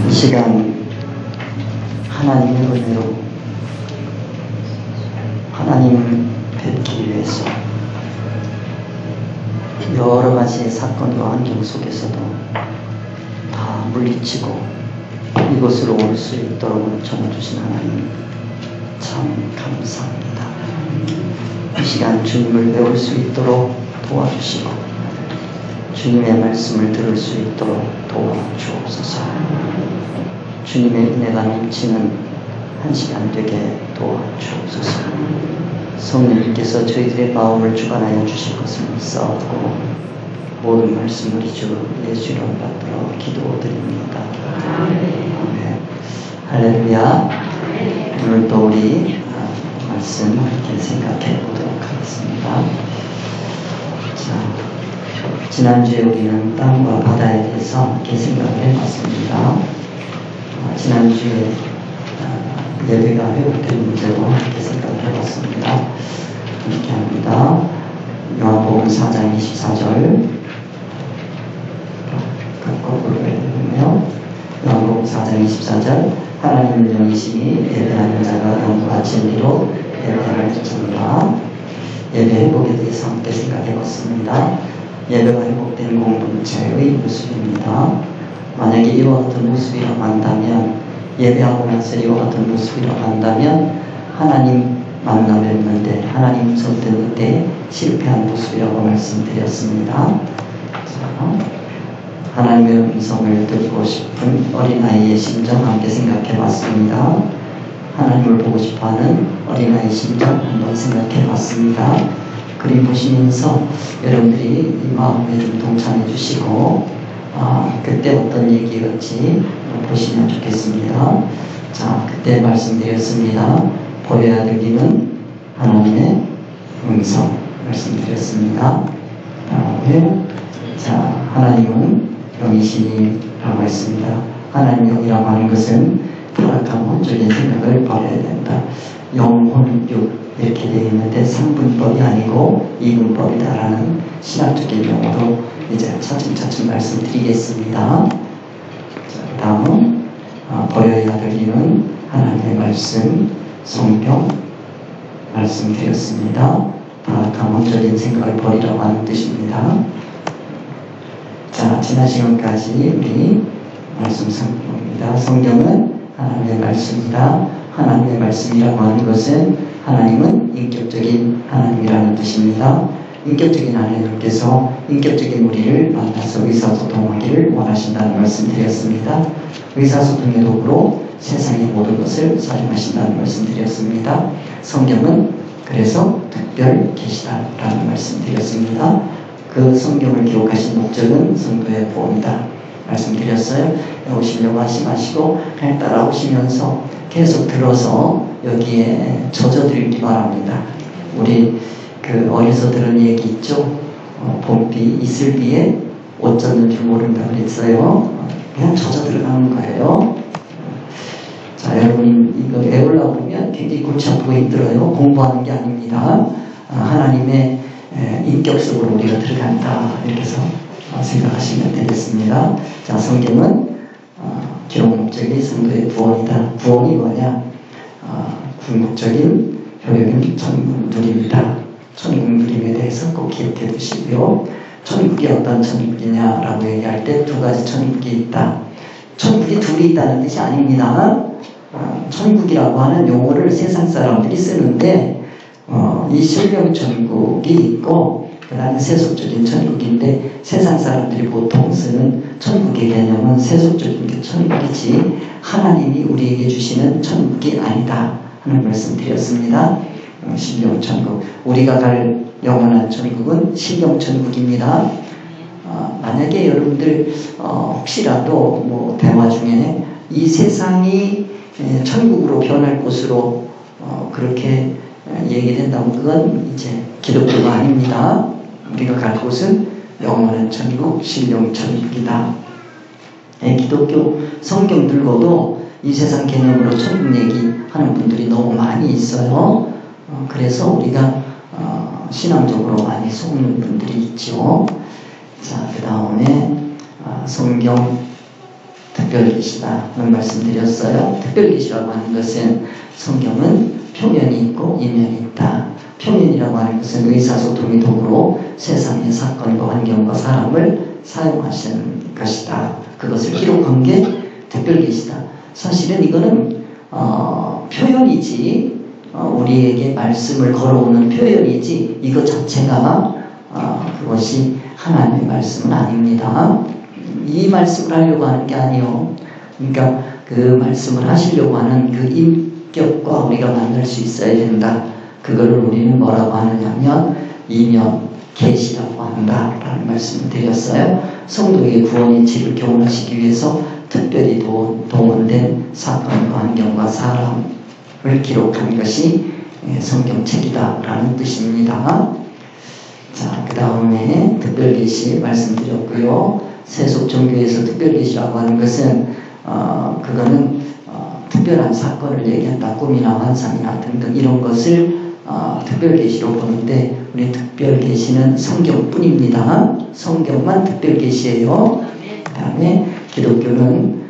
이 시간 하나님의 은혜로 하나님을 뵙기 위해서 여러 가지의 사건과 환경 속에서도 다 물리치고 이곳으로 올 수 있도록 전해주신 하나님 참 감사합니다. 이 시간 주님을 배울 수 있도록 도와주시고 주님의 말씀을 들을 수 있도록 도와주옵소서. 주님의 은혜가 넘치는 한 시간 되게 도와주옵소서. 성령님께서 저희들의 마음을 주관하여 주실 것을 믿사옵고 모든 말씀 우리 주 예수 이름 받들어 기도드립니다. 아멘. 할렐루야. 오늘도 우리 말씀 함께 생각해 보도록 하겠습니다. 자, 지난주에 우리는 땅과 바다에 대해서 함께 생각을 해봤습니다. 지난주에 예배가 회복된 문제로 함께 생각을 해봤습니다. 이렇게 합니다. 요한복음 4장 24절 거꾸로 읽으며 요한복음 4장 24절 하나님은 영이시니 예배하는 자가 영과 진리로 예배할 것입니다. 예배 회복에 대해서 함께 생각해봤습니다. 예배가 회복된 공동체의 모습입니다. 만약에 이와 같은 모습이라고 한다면 예배하고 나서 이와 같은 모습이라고 한다면 하나님 만나뵙는데 하나님 음성 듣는 데 실패한 모습이라고 말씀드렸습니다. 자, 하나님의 음성을 듣고 싶은 어린아이의 심정 함께 생각해봤습니다. 하나님을 보고 싶어하는 어린아이의 심정 한번 생각해봤습니다. 그림 보시면서 여러분들이 이 마음에 좀 동참해 주시고 그때 어떤 얘기였지 보시면 좋겠습니다. 자, 그때 말씀드렸습니다. 보여야 들리는 하나님의 음성 말씀드렸습니다. 자, 하나님은 영이시니 라고 했습니다. 하나님 영이라고 하는 것은 타락한 혼적인 생각을 버려야 된다. 영혼육 이렇게 되어 있는데 3분법이 아니고 2분법이다라는 신학적인 용어로 이제 차츰차츰 말씀드리겠습니다. 자, 다음은 보여야 들리는 하나님의 말씀, 성경 말씀드렸습니다. 타락한 혼적인 생각을 버리라고 하는 뜻입니다. 자, 지난 시간까지 우리 말씀 성경입니다. 성경은 하나님의 말씀이다. 하나님의 말씀이라고 하는 것은 하나님은 인격적인 하나님이라는 뜻입니다. 인격적인 하나님께서 인격적인 우리를 만나서 의사소통하기를 원하신다는 말씀 드렸습니다. 의사소통의 도구로 세상의 모든 것을 사용하신다는 말씀 드렸습니다. 성경은 그래서 특별 계시다라는 말씀 드렸습니다. 그 성경을 기록하신 목적은 성도의 구원이다 말씀드렸어요. 오시려고 하지 마시고 그냥 따라오시면서 계속 들어서 여기에 젖어들기 바랍니다. 우리 어려서 들은 얘기 있죠? 봄비, 이슬비에 옷 젖는 줄 모른다고 그랬어요. 그냥 젖어 들어가는 거예요. 자, 여러분 이거 외우려고 보면 굉장히 골치 아프고 힘들어요. 공부하는 게 아닙니다. 하나님의 인격 속으로 우리가 들어간다 이렇게 해서 생각하시면 되겠습니다. 자, 성경은 기록 목적이 성도의 구원이다. 구원이 뭐냐? 궁극적인 효력은 천국 누림이다. 천국 누림에 대해서 꼭 기억해 두시고요. 천국이 어떤 천국이냐라고 얘기할 때 두 가지 천국이 있다. 천국이 둘이 있다는 뜻이 아닙니다. 천국이라고 하는 용어를 세상 사람들이 쓰는데 이 실명 천국이 있고 그 다음에 세속적인 천국인데 세상 사람들이 보통 쓰는 천국의 개념은 세속적인 게 천국이지 하나님이 우리에게 주시는 천국이 아니다 하는 말씀 드렸습니다. 신령 천국, 우리가 갈 영원한 천국은 신령 천국입니다. 만약에 여러분들 혹시라도 뭐 대화 중에 이 세상이 천국으로 변할 곳으로 그렇게 얘기된다면 그건 이제 기독교가 아닙니다. 우리가 갈 곳은 영원한 천국, 신령 천국이다. 기독교 성경 들고도 이 세상 개념으로 천국 얘기하는 분들이 너무 많이 있어요. 그래서 우리가 신앙적으로 많이 속는 분들이 있죠. 자, 그 다음에 성경 특별계시다 하는 말씀 드렸어요. 특별계시라고 하는 것은 성경은 표면이 있고 이면이 있다. 표면이라고 하는 것은 의사소통의 도구로 세상의 사건과 환경과 사람을 사용하시는 것이다. 그것을 기록한 게 특별계시다. 사실은 이거는 표현이지 우리에게 말씀을 걸어오는 표현이지 이것 자체가 그것이 하나님의 말씀은 아닙니다. 이 말씀을 하려고 하는 게 아니요. 그러니까 그 말씀을 하시려고 하는 그 인격과 우리가 만날 수 있어야 된다. 그거를 우리는 뭐라고 하느냐면 이면 계시라고 한다라는 말씀을 드렸어요. 성도에게 구원의 질을 교훈하시기 위해서 특별히 동원된 사건과 환경과 사람을 기록한 것이 성경책이다라는 뜻입니다. 자, 그 다음에 특별계시 말씀드렸고요. 세속종교에서 특별계시라고 하는 것은 그거는 특별한 사건을 얘기한다. 꿈이나 환상이나 등등 이런 것을 특별계시로 보는데 우리 특별계시는 성경뿐입니다. 성경만 특별계시예요. 그 다음에 기독교는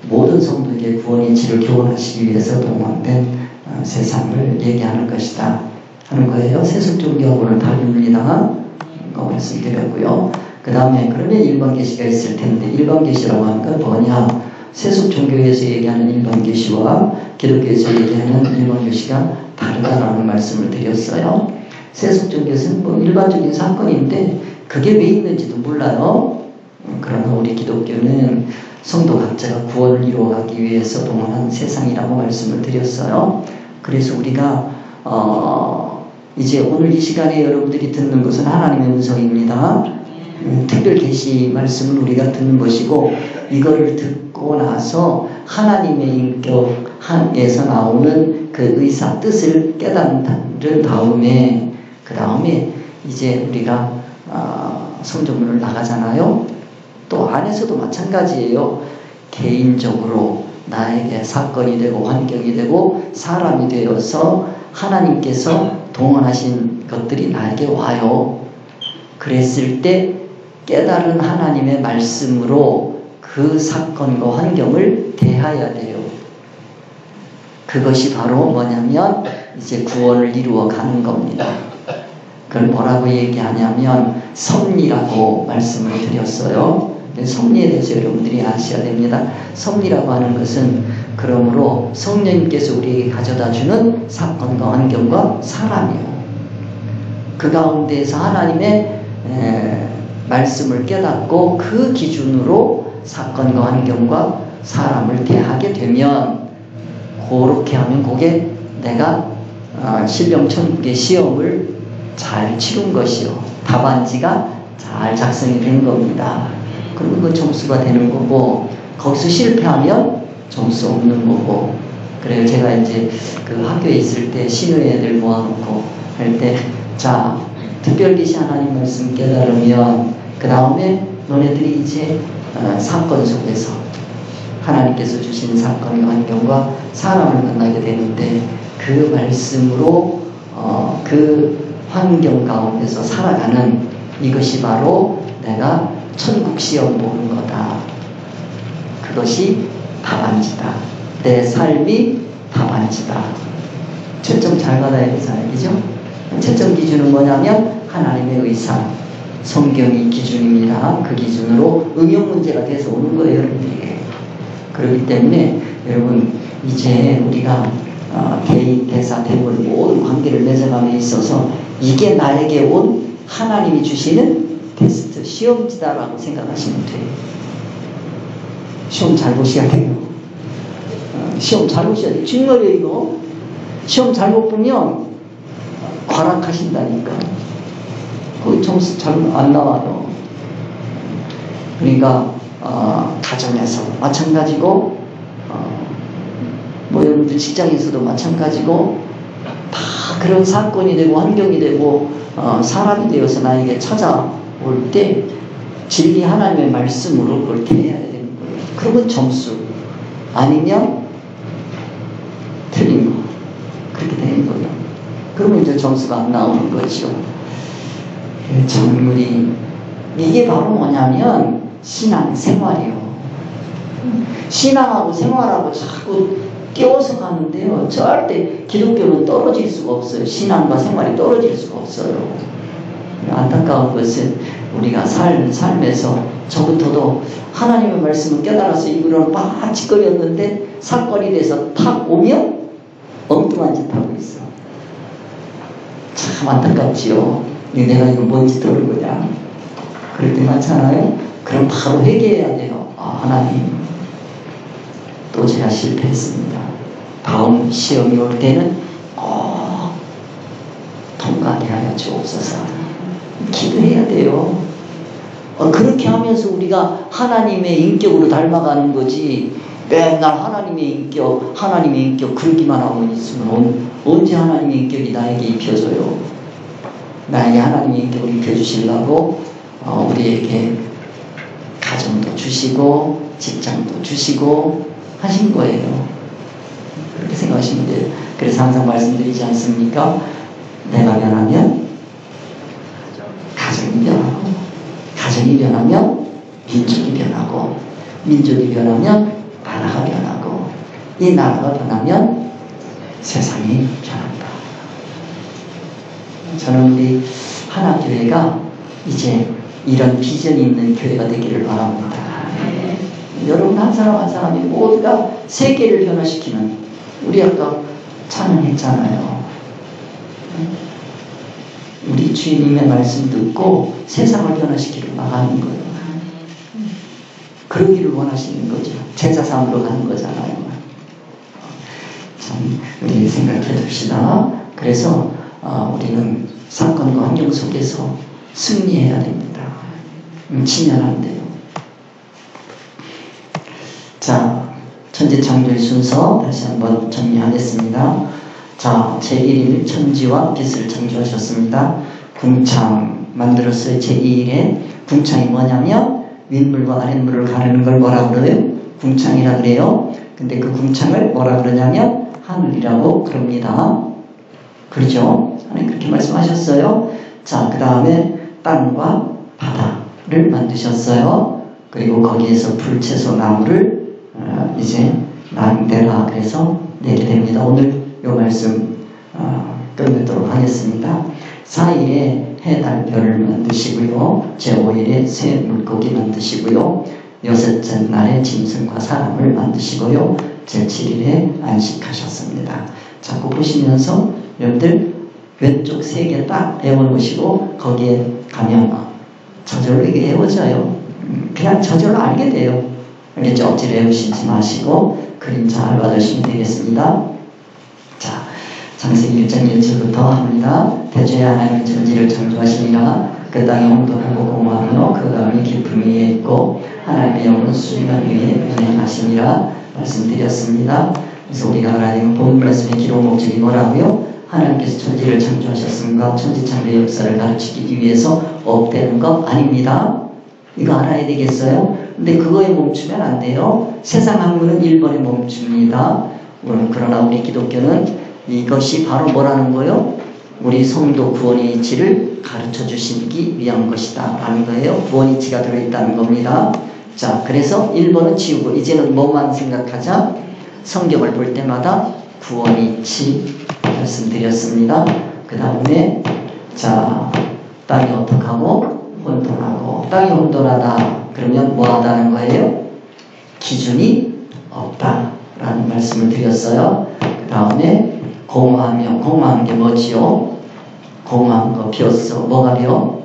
모든 성도에게 구원의 질을 교훈하시기 위해서 동원된 세상을 얘기하는 것이다 하는 거예요. 세속종교하고는 다릅니다. 그 말씀드렸고요. 그 다음에 그러면 일반계시가 있을 텐데 일반계시라고 하는 건 뭐냐? 세속종교에서 얘기하는 일반계시와 기독교에서 얘기하는 일반계시가 다르다라는 말씀을 드렸어요. 세속종교에서는 뭐 일반적인 사건인데 그게 왜 있는지도 몰라요. 그러나 우리 기독교는 성도 각자가 구원을 이루어가기 위해서 동원한 세상이라고 말씀을 드렸어요. 그래서 우리가 이제 오늘 이 시간에 여러분들이 듣는 것은 하나님의 음성입니다. 특별 계시 말씀을 우리가 듣는 것이고 이거를 듣고 나서 하나님의 인격에서 나오는 그 의사 뜻을 깨달은 다음에 그 다음에 이제 우리가 성전문을 나가잖아요. 또 안에서도 마찬가지예요. 개인적으로 나에게 사건이 되고 환경이 되고 사람이 되어서 하나님께서 동원하신 것들이 나에게 와요. 그랬을 때 깨달은 하나님의 말씀으로 그 사건과 환경을 대하여야 돼요. 그것이 바로 뭐냐면 이제 구원을 이루어 가는 겁니다. 그걸 뭐라고 얘기하냐면 섭리라고 말씀을 드렸어요. 섭리에 대해서 여러분들이 아셔야 됩니다. 섭리라고 하는 것은 그러므로 성령님께서 우리에게 가져다 주는 사건과 환경과 사람이요. 그 가운데에서 하나님의 말씀을 깨닫고 그 기준으로 사건과 환경과 사람을 대하게 되면 그렇게 하면 그게 내가 신령천국의 시험을 잘 치른 것이요. 답안지가 잘 작성이 된 겁니다. 그리고 그 점수가 되는 거고 거기서 실패하면 점수 없는 거고 그래요. 제가 이제 그 학교에 있을 때 신우의 애들 모아놓고 할 때 자 특별계시 하나님 말씀 깨달으면 그 다음에 너네들이 이제 사건 속에서 하나님께서 주신 사건의 환경과 사람을 만나게 되는데 그 말씀으로 그 환경 가운데서 살아가는 이것이 바로 내가 천국 시험 보는 거다. 그것이 답안지다. 내 삶이 답안지다. 채점 잘 받아야 되는 얘기죠. 채점 기준은 뭐냐면 하나님의 의사, 성경이 기준입니다. 그 기준으로 응용 문제가 돼서 오는 거예요, 여러분들이. 그렇기 때문에 여러분 이제 우리가 개인, 대사, 대본 모든 관계를 맺어감에 있어서 이게 나에게 온 하나님이 주시는 테스트, 시험지다라고 생각하시면 돼요. 시험 잘 보셔야 돼요. 시험 잘 보셔야 돼요. 정말이에요, 이거. 시험 잘못 보면 과락하신다니까. 거기 점수 잘 안 나와요. 그러니까 가정에서 마찬가지고 뭐 여러분들 직장에서도 마찬가지고 다 그런 사건이 되고 환경이 되고 사람이 되어서 나에게 찾아올 때 진리 하나님의 말씀으로 그걸 대해야 되는 거예요. 그러면 점수 아니면 틀린 거 그렇게 되는 거예요. 그러면 이제 점수가 안 나오는 거죠. 참 우리 이게 바로 뭐냐면 신앙생활이요. 신앙하고 생활하고 자꾸 띄워서 가는데요. 절대 기독교는 떨어질 수가 없어요. 신앙과 생활이 떨어질 수가 없어요. 안타까운 것은 우리가 삶에서 저부터도 하나님의 말씀을 깨달아서 입으로는 막 찌꺼렸는데 사건이 돼서 탁 오면 엉뚱한 짓 하고 있어. 참 안타깝지요. 내가 이거 뭔 짓 하는 거냐. 그럴 때 많잖아요. 그럼 바로 회개해야 돼요. 하나님, 또 제가 실패했습니다. 다음 시험이 올 때는 통과하게 하여 주옵소서. 기도해야 돼요. 그렇게 하면서 우리가 하나님의 인격으로 닮아가는 거지, 맨날 하나님의 인격 그러기만 하고 있으면 언제 하나님의 인격이 나에게 입혀져요? 나에게 하나님의 인격을 입혀주시려고 우리에게 가정도 주시고 직장도 주시고 하신 거예요. 그렇게 생각하시면 돼요. 그래서 항상 말씀드리지 않습니까? 내가 변하면 가정이 변하고, 가정이 변하면 민족이 변하고, 민족이 변하면 나라가 변하고, 이 나라가 변하면 세상이 변한다. 저는 우리 하나교회가 이제 이런 비전이 있는 교회가 되기를 바랍니다. 여러분 한 사람 한 사람이 모두가 세계를 변화시키는, 우리 아까 찬양했잖아요. 우리 주님의 말씀 듣고 세상을 변화시키러 나가는 거예요. 그러기를 원하시는 거죠. 제자 삼으러 가는 거잖아요. 참 우리 생각해 둡시다. 그래서 우리는 사건과 환경 속에서 승리해야 됩니다. 지면 안 돼요. 자, 천지창조의 순서 다시 한번 정리하겠습니다. 자, 제1일 천지와 빛을 창조하셨습니다. 궁창 만들었어요. 제2일에 궁창이 뭐냐면 윗물과 아랫물을 가르는 걸 뭐라 그래요? 궁창이라 그래요. 근데 그 궁창을 뭐라 그러냐면 하늘이라고 그럽니다. 그렇죠? 하나님 그렇게 말씀하셨어요. 자, 그 다음에 땅과 바다를 만드셨어요. 그리고 거기에서 불, 채소, 나무를 이제 나누되라 그래서 내게 됩니다. 오늘 이 말씀 끝내도록 하겠습니다. 4일에 해, 달, 별을 만드시고요. 제5일에 새 물고기 만드시고요. 여섯째 날에 짐승과 사람을 만드시고요. 제7일에 안식하셨습니다. 자꾸 보시면서 여러분들 왼쪽 세 개 딱 외워놓으시고 거기에 가면 저절로 이게 외워져요. 그냥 저절로 알게 돼요. 이렇게 억지로 외우시지 마시고 그림 잘 봐주시면 되겠습니다. 자, 창세기 1장 1절부터 합니다. 대저의 하나님은 천지를 창조하시니라. 그 땅에 혼돈하고 공허하며 그 가운데 깊음이 위에 있고 하나님의 영은 수면 위에 운행하시니라 말씀드렸습니다. 그래서 우리가 알아야 되는 본 말씀의 기록 목적이 뭐라고요? 하나님께서 천지를 창조하셨음과 천지창조의 역사를 가르치기 위해서 업되는 것 아닙니다. 이거 알아야 되겠어요? 근데 그거에 멈추면 안 돼요. 세상 학문은 1번에 멈춥니다. 그러나 우리 기독교는 이것이 바로 뭐라는 거예요? 우리 성도 구원의 이치를 가르쳐 주시기 위한 것이다 라는 거예요. 구원 이치가 들어있다는 겁니다. 자, 그래서 1번은 지우고 이제는 뭐만 생각하자? 성경을 볼 때마다 구원 이치 말씀드렸습니다. 그 다음에 자, 땅이 어떡하고? 혼돈하고. 땅이 혼돈하다 그러면 뭐하다는 거예요? 기준이 없다라는 말씀을 드렸어요. 그 다음에 공허하며, 공허한 게 뭐지요? 공허한 거 비었어. 뭐가 비어?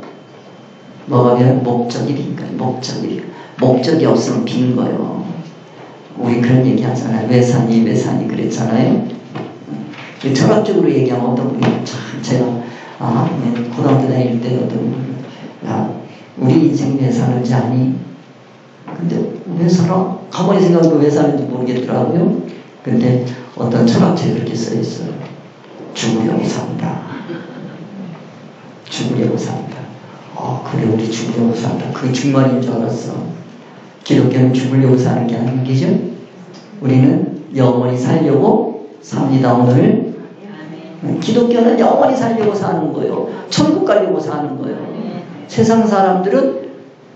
뭐가 비어? 목적이니까. 목적이 없으면 빈 거예요. 우리 그런 얘기 하잖아요. 왜 사니 그랬잖아요. 철학적으로 얘기하면 어떤 분이 참 제가 고등학교 다닐 때 어떤 분이 우리 인생 왜 사는지 아니? 근데 왜 살아? 가만히 생각해도 왜 사는지 모르겠더라고요. 근데 어떤 철학책에 그렇게 써 있어요. 죽으려고 산다. 죽으려고 산다. 그래 우리 죽으려고 산다. 그게 중말인 줄 알았어. 기독교는 죽으려고 사는 게 아닌 게죠. 우리는 영원히 살려고 삽니다. 오늘 기독교는 영원히 살려고 사는 거예요. 천국 가려고 사는 거예요. 세상 사람들은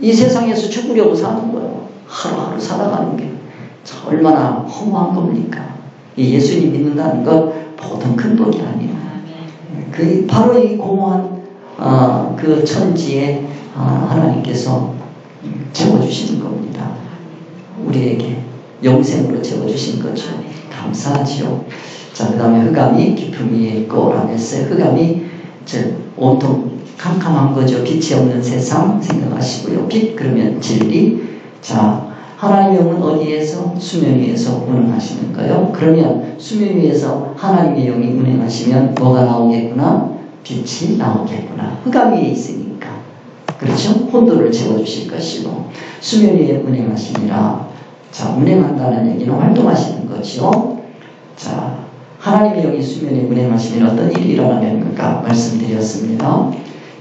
이 세상에서 죽으려고 사는 거예요. 하루하루 살아가는 게. 얼마나 허무한 겁니까? 이 예수님 믿는다는 건 보통 큰 복이 아니에요. 그 바로 이 공허한 그 천지에 하나님께서 채워주시는 겁니다. 우리에게 영생으로 채워주신 거죠. 감사하지요. 자, 그 다음에 흑암이 깊음 위에 있고 라고 했어요. 흑암이 온통 캄캄한 거죠. 빛이 없는 세상 생각하시고요. 빛 그러면 진리. 자, 하나님의 영은 어디에서? 수면 위에서 운행하시는가요? 그러면 수면 위에서 하나님의 영이 운행하시면 뭐가 나오겠구나? 빛이 나오겠구나. 흑암 위에 있으니까. 그렇죠? 혼돈을 채워주실 것이고 수면 위에 운행하시니라. 자, 운행한다는 얘기는 활동하시는 거죠. 자, 하나님의 영이 수면에 운행하시면 어떤 일이 일어나는 건가 말씀드렸습니다.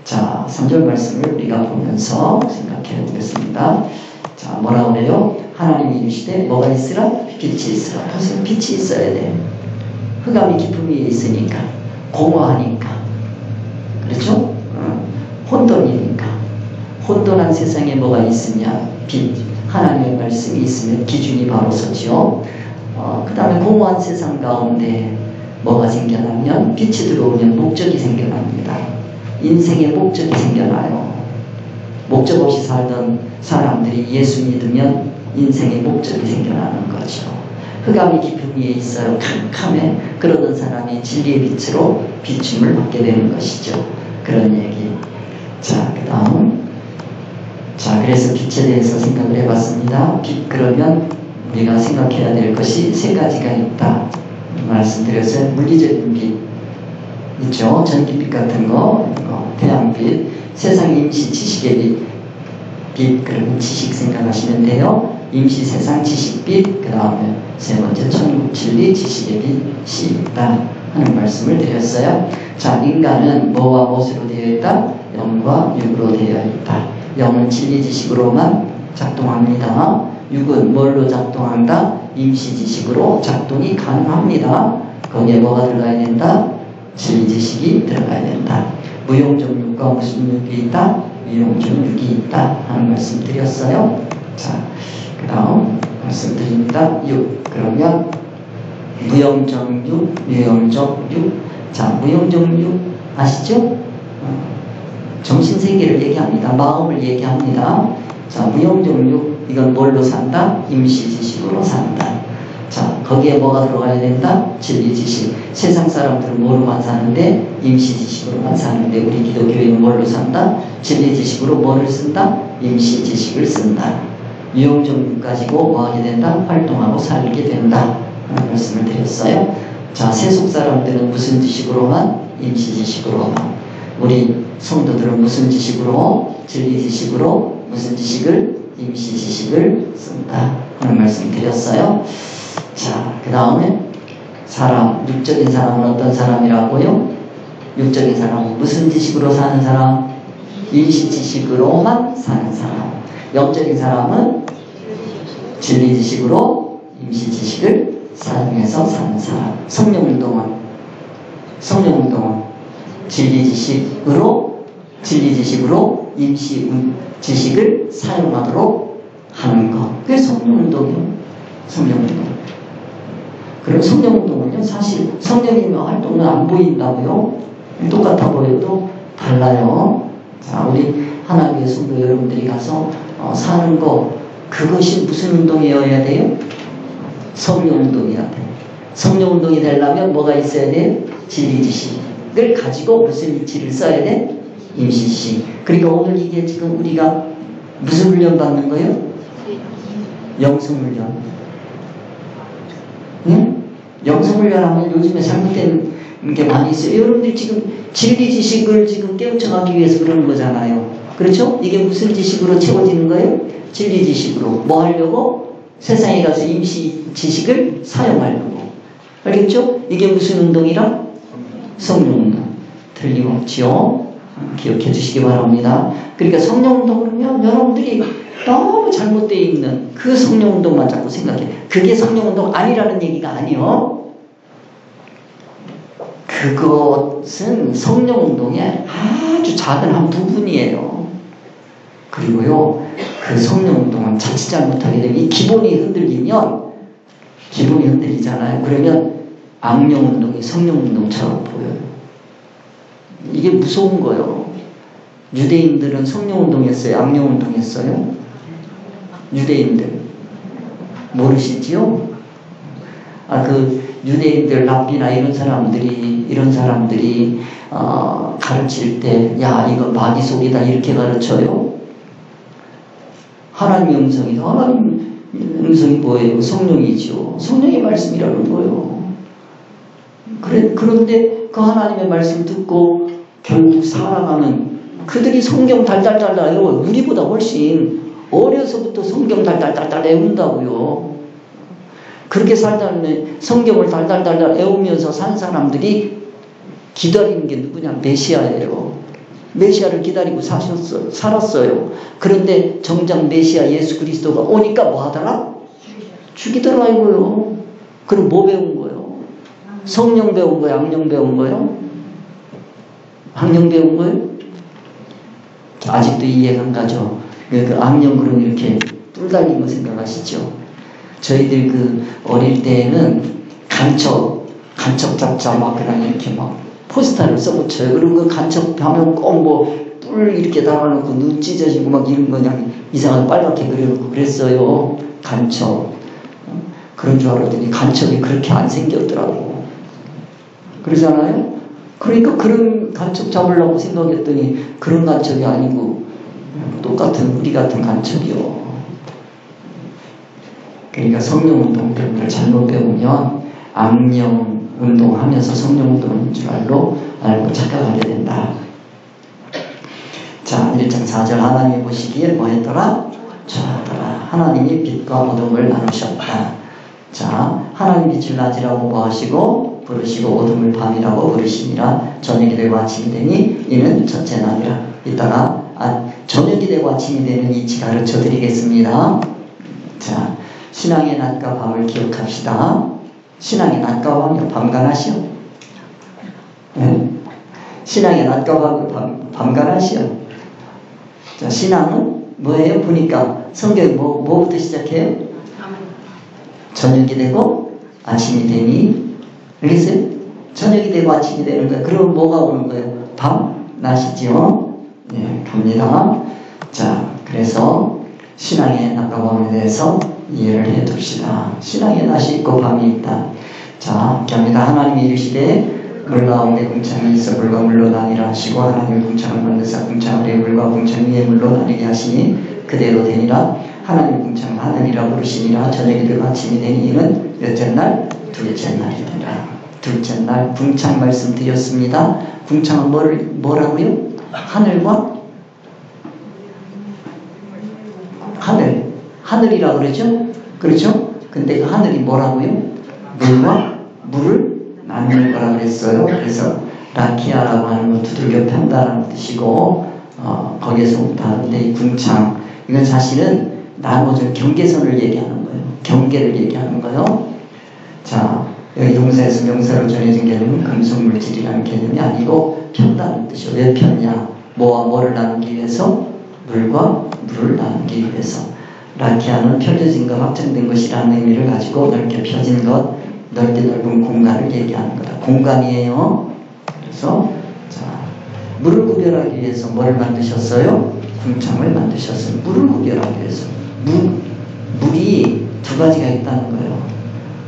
자, 3절 말씀을 우리가 보면서 생각해 보겠습니다. 자, 뭐라고 그래요? 하나님이 이르시되 뭐가 있으라? 빛이 있으라. 보세요. 빛이 있어야 돼. 흑암이 깊음 위에 있으니까. 공허하니까. 그렇죠? 혼돈이니까. 혼돈한 세상에 뭐가 있으냐? 빛. 하나님의 말씀이 있으면 기준이 바로 서죠. 그 다음에 공허한 세상 가운데 뭐가 생겨나면 빛이 들어오면 목적이 생겨납니다. 인생의 목적이 생겨나요. 목적 없이 살던 사람들이 예수 믿으면 인생의 목적이 생겨나는 거죠. 흑암이 깊은 위에 있어요. 캄캄해. 그러던 사람이 진리의 빛으로 비춤을 받게 되는 것이죠. 그런 얘기. 자, 그 다음. 자, 그래서 빛에 대해서 생각을 해봤습니다. 빛 그러면 우리가 생각해야 될 것이 세 가지가 있다. 말씀드렸어요. 물리적인 빛 있죠. 전기빛 같은 거, 태양빛, 세상 임시 지식의 빛, 그러면 지식 생각하시면 돼요. 임시 세상 지식빛, 그 다음에 세 번째 천국 진리 지식의 빛이 있다 하는 말씀을 드렸어요. 자, 인간은 뭐와 무엇으로 되어 있다? 영과 육으로 되어 있다. 영은 진리 지식으로만 작동합니다. 육은 뭘로 작동한다? 임시 지식으로 작동이 가능합니다. 거기에 뭐가 들어가야 된다? 진리 지식이 들어가야 된다. 무용적 육과 무슨 육이 있다? 유용적 육이 있다 하는 말씀 드렸어요. 자, 그 다음 말씀 드립니다. 육. 그러면 무용적 육, 유용적 육. 자, 무용적 육 아시죠? 정신세계를 얘기합니다. 마음을 얘기합니다. 자, 무용적 육. 이건 뭘로 산다? 임시 지식으로 산다. 자, 거기에 뭐가 들어가야 된다? 진리 지식. 세상 사람들은 뭐로만 사는데? 임시 지식으로만 사는데 우리 기독교회는 뭘로 산다? 진리 지식으로 뭐를 쓴다? 임시 지식을 쓴다. 유용적 가지고 뭐 하게 된다? 활동하고 살게 된다 하는 말씀을 드렸어요. 자, 세속 사람들은 무슨 지식으로만? 임시 지식으로만. 우리 성도들은 무슨 지식으로? 진리 지식으로 무슨 지식을? 임시 지식을 쓴다 하는 말씀 드렸어요. 자, 그 다음에 사람, 육적인 사람은 어떤 사람이라고요? 육적인 사람은 무슨 지식으로 사는 사람? 임시 지식으로만 사는 사람. 영적인 사람은 진리 지식으로 임시 지식을 사용해서 사는 사람. 성령운동은 진리 지식으로 임시 지식을 사용하도록 하는 것. 그게 성령운동이에요. 성령운동. 그리고 성령운동은요, 사실 성령님의 활동은 안 보인다고요. 똑같아 보여도 달라요. 자, 우리 하나님의 성도 여러분들이 가서 사는 거, 그것이 무슨 운동이어야 돼요? 성령운동이어야 돼요. 성령운동이 되려면 뭐가 있어야 돼요? 진리 지식을 가지고 무슨 이치를 써야 돼? 임시시. 그러니까 오늘 이게 지금 우리가 무슨 훈련 받는 거예요? 영성훈련. 응? 영성훈련 하면 요즘에 잘못된 게 많이 있어요. 여러분들이 지금 진리 지식을 지금 깨우쳐가기 위해서 그러는 거잖아요. 그렇죠? 이게 무슨 지식으로 채워지는 거예요? 진리 지식으로. 뭐 하려고? 세상에 가서 임시 지식을 사용하려고. 알겠죠? 이게 무슨 운동이라? 성령운동. 틀림없지요? 기억해 주시기 바랍니다. 그러니까 성령운동은요, 여러분들이 너무 잘못되어 있는 그 성령운동만 자꾸 생각해. 그게 성령운동 아니라는 얘기가 아니요. 그것은 성령운동의 아주 작은 한 부분이에요. 그리고요, 그 성령운동은 자칫 잘못하게 되면 이 기본이 흔들리면 기름이 흔들리잖아요. 그러면 악령운동이 성령운동처럼 보여요. 이게 무서운 거예요. 유대인들은 성령운동했어요? 악령운동했어요? 유대인들 모르시지요? 유대인들 랍비나 이런 사람들이 가르칠 때, 야, 이거 마귀 속이다 이렇게 가르쳐요. 하나님의 음성이다. 하나님 음성이 뭐예요? 성령이죠. 성령의 말씀이라는 거예요. 그런데 그 하나님의 말씀 듣고 결국 살아가는 그들이 성경 달달달 외워요. 우리보다 훨씬 어려서부터 성경 달달달 외운다고요. 그렇게 살다는 성경을 달달달 외우면서 산 사람들이 기다리는 게 누구냐? 메시아예요. 메시아를 기다리고 살았어요. 그런데 정작 메시아 예수 그리스도가 오니까 뭐 하더라? 죽이더라 이거요. 그럼 뭐 배운 거예요? 성령 배운 거예요? 악령 배운 거예요? 악령 배운 거예요? 아직도 이해가 안 가죠? 그 악령 그럼 이렇게 뿔 달린 거 생각하시죠? 저희들 어릴 때에는 간첩 잡자 막 그냥 이렇게 막 포스터를 써붙여요. 그리고 그 간첩 하면 꼭 뿔 이렇게 달아놓고 눈 찢어지고 막 이런 거 그냥 이상하게 빨갛게 그려놓고 그랬어요. 간첩. 그런 줄 알았더니 간첩이 그렇게 안 생겼더라고. 그러잖아요? 그러니까 그런 간첩 잡으려고 생각했더니 그런 간첩이 아니고 똑같은 우리 같은 간첩이요. 그러니까 성령운동 때문에 잘못 배우면 악령 운동하면서 성령운동인 줄 알고 착각하게 된다. 자, 1장 4절 하나님이 보시기에 뭐 했더라? 좋았더라. 하나님이 빛과 어둠을 나누셨다. 자, 하나님 빛을 낮이라고 뭐 하시고 부르시고 어둠을 밤이라고 부르시니라. 저녁이 되고 아침이 되니 이는 첫째 날이라. 이따가 저녁이 되고 아침이 되는 이치 가르쳐 드리겠습니다. 자, 신앙의 낮과 밤을 기억합시다. 신앙의 낮과 밤이 밤간하시오. 네? 신앙의 낮과 밤이 밤간하시오. 자, 신앙은 뭐예요? 보니까 성경이 뭐부터 시작해요? 저녁이 되고 아침이 되니. 알겠어요? 저녁이 되고 아침이 되는 거예요. 그럼 뭐가 오는 거예요? 밤? 낮이죠? 네, 갑니다. 자, 그래서 신앙의 낮과 밤에 대해서 이해를 해 둡시다. 신앙의 낮이 있고 밤이 있다. 자, 갑니다. 하나님이 이르시되 물 가운데 궁창이 있어 물과 물로 나뉘라 하시고 하나님의 궁창을 만드사 궁창 아래 물과 궁창 위에 물로 나뉘게 하시니 그대로 되니라. 하나님의 궁창을 하늘이라 부르시니라. 저녁이 되고 아침이 되니 이는 몇째 날? 둘째 날이니라. 둘째 날 궁창 말씀드렸습니다. 궁창은 뭐라고요? 하늘과 하늘이라 그러죠? 그렇죠? 근데 그 하늘이 뭐라고요? 물과 물을 나누는 거라 그랬어요. 그래서 라키아라고 하는 건 두들겨 편다라는 뜻이고 거기에서부터 하는데 이 궁창 이건 사실은 나눠준 경계선을 얘기하는 거예요. 경계를 얘기하는 거예요. 자, 여기 동사에서 명사로 전해진 개념은 금속물질이라는 개념이 아니고 편다는 뜻이에요. 왜 편냐? 뭐와 뭐를 나누기 위해서? 물과 물을 나누기 위해서. 라키아는 펴져진 것, 확장된 것이라는 의미를 가지고 넓게 펴진 것, 넓게 넓은 공간을 얘기하는 거다. 공간이에요. 그래서 자, 물을 구별하기 위해서 뭐를 만드셨어요? 궁창을 만드셨어요. 물을 구별하기 위해서. 물이 두 가지가 있다는 거예요.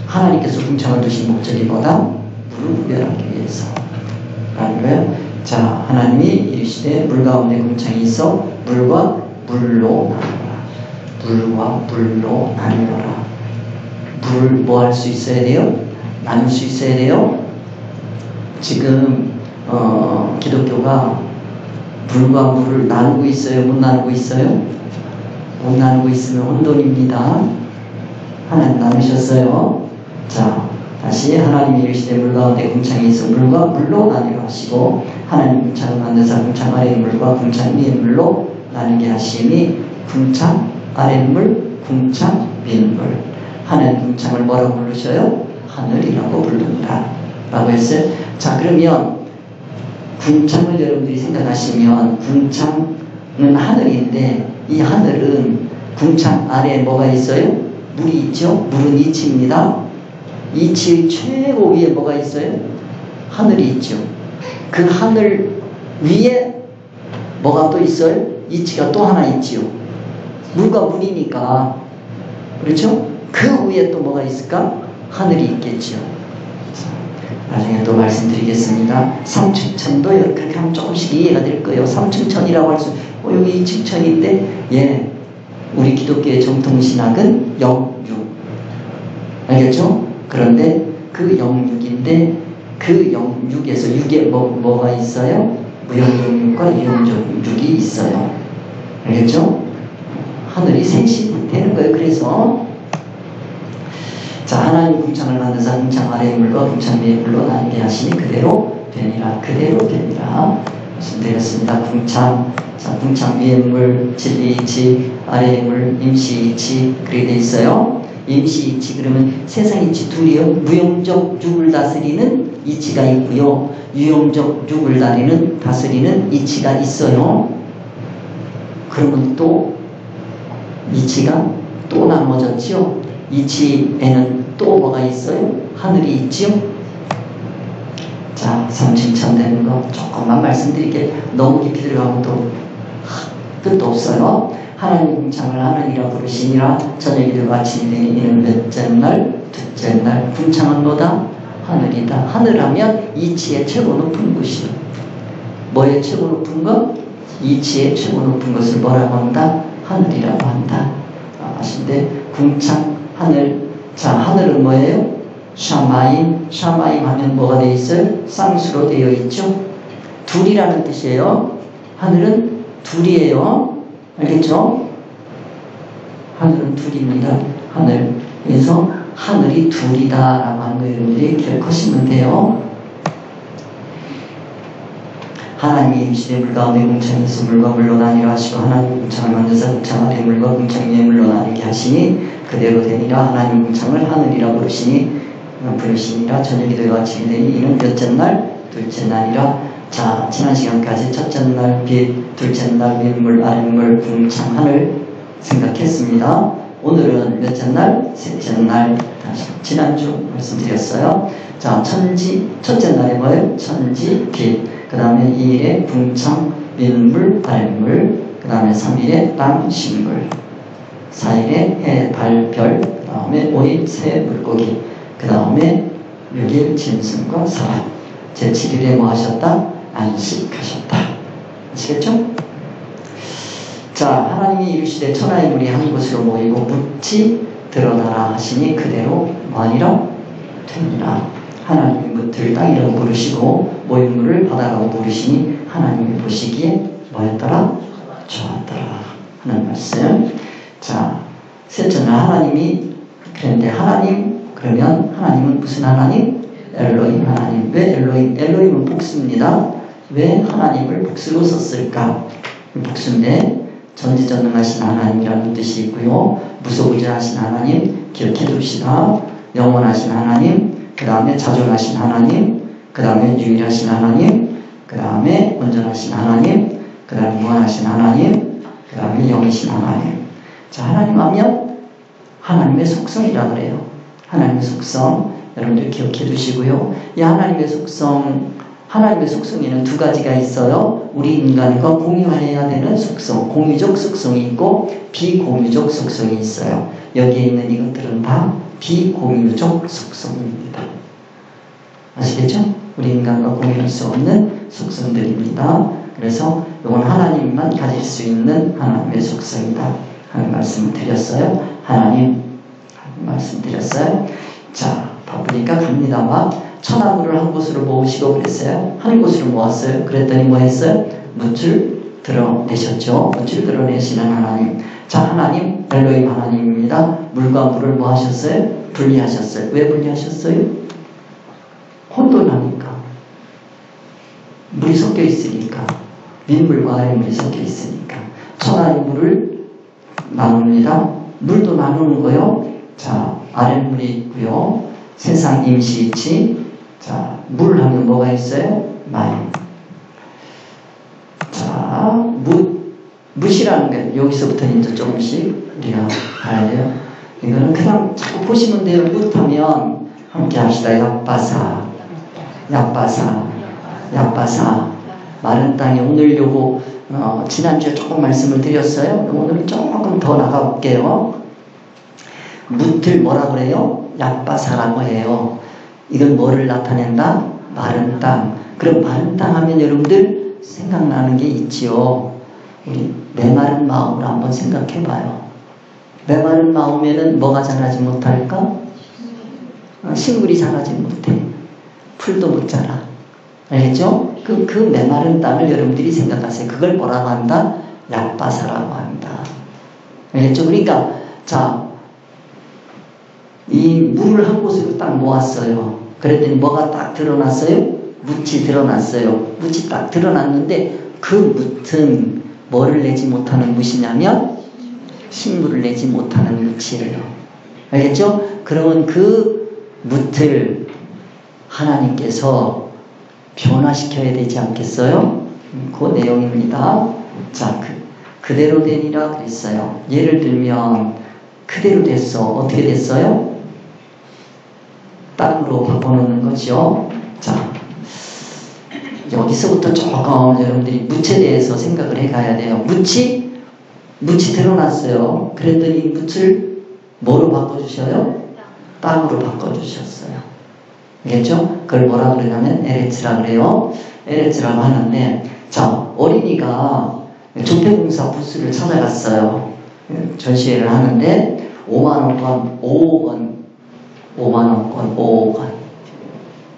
하나님께서 궁창을 두신 목적이 뭐다? 물을 구별하기 위해서 라는 거예요. 자, 하나님이 이르시되 물 가운데 궁창이 있어 물과 물로 나누라. 물과 물로 나누라. 물을 뭐 할 수 있어야 돼요? 나눌 수 있어야 돼요? 지금 기독교가 물과 물을 나누고 있어요? 못 나누고 있어요? 못 나누고 있으면 혼돈입니다. 하나님 나누셨어요. 자, 다시 하나님이 이르시되 물 가운데 궁창이 있어 물과 물로 나누려 하시고 하나님 궁창을 만드사 궁창 아래 물과 궁창 위에 물로 나누게 하시니 궁창 아래 물, 궁창 위에 물. 하나님 궁창을 뭐라고 부르셔요? 하늘이라고 부릅니다. 라고 했어요. 자, 그러면 궁창을 여러분들이 생각하시면 궁창은 하늘인데 이 하늘은 궁창 아래에 뭐가 있어요? 물이 있죠? 물은 이치입니다. 이치의 최고 위에 뭐가 있어요? 하늘이 있죠. 그 하늘 위에 뭐가 또 있어요? 이치가 또 하나 있지요. 물과 물이니까. 그렇죠? 그 위에 또 뭐가 있을까? 하늘이 있겠지요. 나중에 또 말씀드리겠습니다. 삼층천도 그렇게 하면 조금씩 이해가 될 거예요. 삼층천이라고 할 수, 여기 층천인데, 예, 우리 기독교의 정통신학은 영육. 알겠죠? 그런데 그 영육인데, 그 영육에서 육에 뭐가 있어요? 무형영육과 유형영육이 있어요. 알겠죠? 하늘이 셋이 되는 거예요. 그래서 자, 하나님 궁창을 만드사 궁창 아래의 물과 궁창 위의 물로 나뉘게 하시니 그대로 되니라. 그대로 되니라. 말씀드렸습니다. 궁창, 자, 궁창 위의 물, 진리이치, 아래의 물, 임시이치, 그렇게 돼 있어요. 임시이치, 그러면 세상 이치 둘이요. 무용적 육을 다스리는 이치가 있고요. 유용적 육을 다스리는 이치가 있어요. 그러면 또 이치가 또 나눠졌지요. 이치에는 또 뭐가 있어요? 하늘이 있지요? 자, 삼층천 되는 거 조금만 말씀드릴게요. 너무 깊이 들어가면 또 끝도 없어요. 하나님 궁창을 하늘이라 부르시니라. 저녁이 되고 아침이 되니 이는 몇째 날? 둘째 날. 궁창은 뭐다? 하늘이다. 하늘하면 이치의 최고 높은 곳이요. 뭐의 최고 높은 것? 이치의 최고 높은 것을 뭐라고 한다? 하늘이라고 한다. 아신데 궁창 하늘. 자, 하늘은 뭐예요? 샤마임. 샤마임 하면 뭐가 되어 있어요? 쌍수로 되어 있죠. 둘이라는 뜻이에요. 하늘은 둘이에요. 알겠죠? 하늘은 둘입니다. 하늘. 그래서 하늘이 둘이다라고 하는 거 여러분들이 기억하시면 돼요. 하나님이 임시의 물 가운데 궁창에서 물과 물로 나뉘라 하시고 하나님 궁창을 만드사 궁창 아래 물과 궁창 위에 물로 나뉘게 하시니 그대로 되니라. 하나님 궁창을 하늘이라 부르시니라. 저녁이 되고 아침이 되니 이는 몇째 날? 둘째 날이라. 자, 지난 시간까지 첫째 날 빛, 둘째 날 윗물, 아랫물, 궁창, 하늘 생각했습니다. 오늘은 몇째 날? 셋째 날. 다시 지난주 말씀드렸어요. 자, 천지, 첫째 날에 뭐예요? 천지, 빛. 그 다음에 2일에 궁창, 윗물, 아랫물. 그 다음에 3일에 땅, 식물. 4일에 해, 달, 별. 그 다음에 5일 새, 물고기. 그 다음에 6일 짐승과 사람. 제 7일에 뭐 하셨다? 안식하셨다. 아시겠죠? 자, 하나님이 이르시되 천하의 물이 한 곳으로 모이고 묻지 드러나라 하시니 그대로 뭐하니라? 되니라. 하나님이 묻을 땅이라고 부르시고 모인 물을 바다라고 부르시니 하나님이 보시기에 뭐였더라? 좋았더라 하는 말씀. 자, 셋째는 하나님이 그런데 하나님 그러면 하나님은 무슨 하나님? 엘로힘 하나님. 왜 엘로힘? 엘로힘은 복수입니다. 왜 하나님을 복수로 썼을까? 복수인데 전지전능하신 하나님이라는 뜻이 있고요. 무소부지하신 하나님 기억해 둡시다. 영원하신 하나님, 그 다음에 자존하신 하나님, 그 다음에 유일하신 하나님, 그 다음에 온전하신 하나님, 그 다음에 무한하신 하나님, 그 다음에 영이신 하나님. 자, 하나님 하면 하나님의 속성이라 그래요. 하나님의 속성 여러분들 기억해 두시고요. 이 하나님의 속성에는 두 가지가 있어요. 우리 인간과 공유해야 되는 속성, 공유적 속성이 있고 비공유적 속성이 있어요. 여기에 있는 이것들은 다 비공유적 속성입니다. 아시겠죠? 우리 인간과 공유할 수 없는 속성들입니다. 그래서 이건 하나님만 가질 수 있는 하나님의 속성이다 하는 말씀을 드렸어요. 하나님 말씀드렸어요. 자, 바쁘니까 갑니다만 천하물을 한 곳으로 모으시고 그랬어요. 한 곳으로 모았어요. 그랬더니 뭐 했어요? 묻을 드러내셨죠. 묻을 드러내시는 하나님. 자, 하나님 엘로힘 하나님입니다. 물과 물을 뭐 하셨어요? 분리하셨어요. 왜 분리하셨어요? 혼돈하니까. 물이 섞여 있으니까. 윗물과 아랫물이 섞여 있으니까. 천하의 물을 나눕니다. 물도 나누는 거요. 자, 아랫물이 있고요. 세상 임시이치. 자, 물 하면 뭐가 있어요? 말. 자, 묻이라는 게 여기서부터 이제 조금씩 우리가 봐야 돼요. 이거는 그냥 자꾸 보시면 돼요. 묻하면 함께 합시다. 얍바사, 얍바사, 얍바사. 마른 땅에 오늘 요거 지난주에 조금 말씀을 드렸어요. 오늘 조금 더 나가볼게요. 묻을 뭐라 그래요? 얍바사라고 해요. 이건 뭐를 나타낸다? 마른 땅. 그럼 마른 땅 하면 여러분들 생각나는 게 있지요. 우리 메마른 마음을 한번 생각해봐요. 메마른 마음에는 뭐가 자라지 못할까? 식물이 자라지 못해. 풀도 못 자라. 알겠죠? 그 메마른 땅을 여러분들이 생각하세요. 그걸 뭐라고 한다? 얍바사라고 한다. 알겠죠? 그러니까 자, 이 물을 한 곳으로 딱 모았어요. 그랬더니 뭐가 딱 드러났어요? 묻이 드러났어요. 묻이 딱 드러났는데 그 묻은 뭐를 내지 못하는 묻이냐면 식물을 내지 못하는 묻이래요. 알겠죠? 그러면 그 묻을 하나님께서 변화시켜야 되지 않겠어요? 그 내용입니다. 자, 그대로 되니라 그랬어요. 예를 들면 그대로 됐어. 어떻게 됐어요? 땅으로 바꿔놓는 거죠. 자, 여기서부터 조금 여러분들이 묻에 대해서 생각을 해가야 돼요. 묻이 드러났어요. 그랬더니 묻을 뭐로 바꿔주셔요? 땅으로 바꿔주셨어요. 알겠죠? 그걸 뭐라 그러냐면 에레츠라 그래요. 에레츠라고 하는데, 자, 어린이가 조폐공사 부스를 찾아갔어요. 전시회를 하는데 5만원권, 5억 원.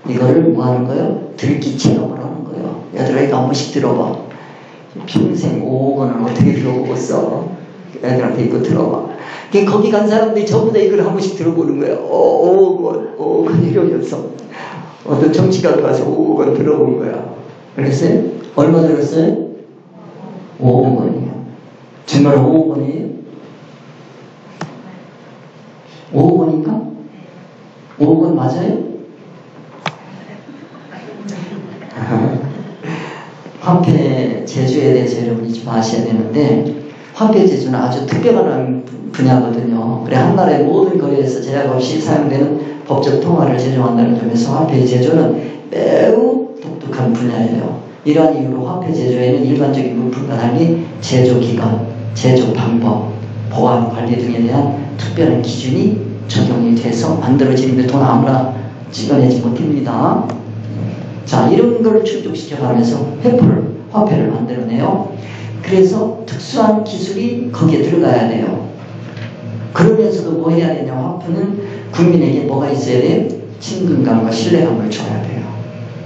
이거를 뭐 하는 거예요? 들기 체험을 하는 거예요. 얘들아, 이거 한 번씩 들어봐. 평생 5억 원을 어떻게 들어보겠어? 애들한테 이거 들어봐. 거기 간 사람들이 전부 다 이걸 한 번씩 들어보는 거예요. 5억 원 이러면서. 어떤 정치가도 가서 5억 원 들어본 거야. 그랬어요? 얼마 들었어요? 5억 원이에요. 정말 5억 원이에요? 5억 원인가? 5억 원 맞아요? 화폐 제조에 대해서 여러분이 좀 아셔야 되는데, 화폐 제조는 아주 특별한 분야거든요. 그래, 한 나라의 모든 거래에서 제약 없이 사용되는 법적 통화를 제조한다는 점에서 화폐 제조는 매우 독특한 분야예요. 이러한 이유로 화폐 제조에는 일반적인 물품과 달리 제조 기간, 제조 방법, 보안, 관리 등에 대한 특별한 기준이 적용이 돼서 만들어지는데 돈 아무나 찍어내지 못합니다. 자, 이런 걸 충족시켜가면서 화폐를 만들어내요. 그래서 특수한 기술이 거기에 들어가야 돼요. 그러면서도 뭐 해야 되냐? 화폐는 국민에게 뭐가 있어야 돼요? 친근감과 신뢰감을 줘야 돼요.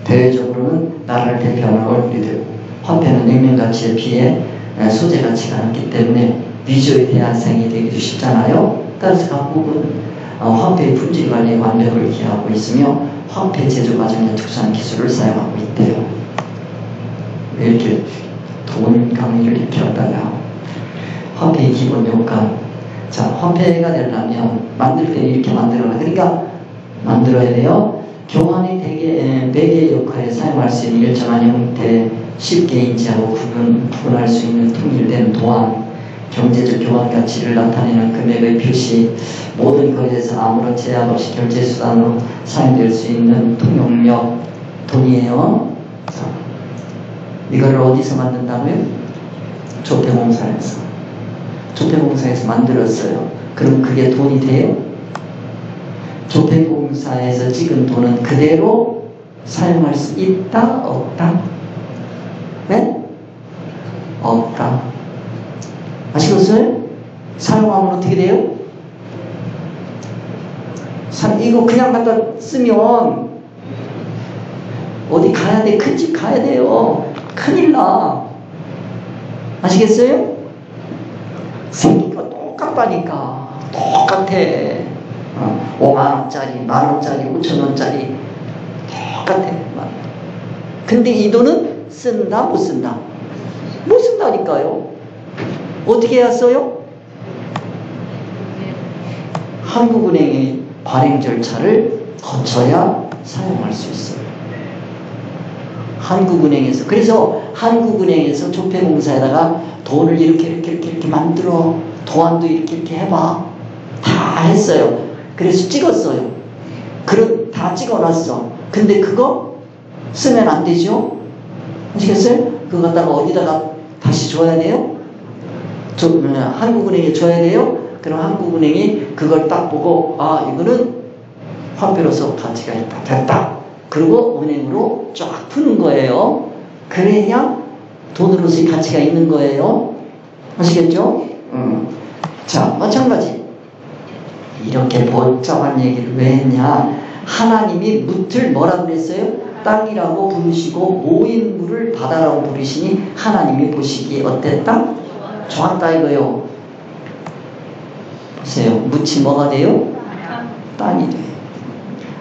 대외적으로는 나라를 대표하는 얼굴이들. 화폐는 액면가치에 비해 소재 가치가 낮기 때문에 위조의 대상이 되기도 쉽잖아요. 따라서 각국은 화폐의 품질 관리에 완벽을 기하고 있으며 화폐 제조 과정에 특수한 기술을 사용하고 있대요. 왜 이렇게 돈 강의를 이렇게 한다냐? 화폐의 기본 요건. 자, 화폐가 되려면 만들 때 이렇게 만들어라. 그러니까 만들어야 돼요. 교환이 매개 역할에 사용할 수 있는 일정한 형태, 쉽게 인지하고 구분할 수 있는 통일된 도안, 경제적 교환 가치를 나타내는 금액의 표시, 모든 거래에서 아무런 제약 없이 결제 수단으로 사용될 수 있는 통용력, 돈이에요. 자, 이거를 어디서 만든다고요? 조폐공사에서. 조폐공사에서 만들었어요. 그럼 그게 돈이 돼요? 조폐공사에서 찍은 돈은 그대로 사용할 수 있다? 없다? 네? 없다. 아시겠어요? 사용하면 어떻게 돼요? 이거 그냥 갖다 쓰면 어디 가야 돼? 큰 집 가야 돼요. 큰일 나. 아시겠어요? 생기가 똑같다니까. 똑같아. 5만원짜리, 만원짜리, 5천원짜리 똑같아. 근데 이 돈은 쓴다? 못 쓴다? 못 쓴다니까요. 어떻게 해야 써요? 한국은행의 발행 절차를 거쳐야 사용할 수 있어요. 한국은행에서. 그래서 한국은행에서 조폐공사에다가 돈을 이렇게 만들어. 도안도 이렇게 해봐. 다 했어요. 그래서 찍었어요. 그런 다 찍어놨어. 근데 그거 쓰면 안 되죠? 아시겠어요? 그거 갖다가 어디다가 다시 줘야 돼요? 한국은행에 줘야 돼요? 그럼 한국은행이 그걸 딱 보고 아 이거는 화폐로서 가치가 있다. 됐다. 그리고 은행으로 쫙 푸는 거예요. 그래야 돈으로서의 가치가 있는 거예요. 아시겠죠? 자, 마찬가지. 이렇게 복잡한 얘기를 왜 했냐? 하나님이 묻을 뭐라고 그랬어요? 땅이라고 부르시고 모인 물을 바다라고 부르시니 하나님이 보시기에 어땠다? 좋았다 이거요. 보세요. 묻이 뭐가 돼요? 땅이 돼요.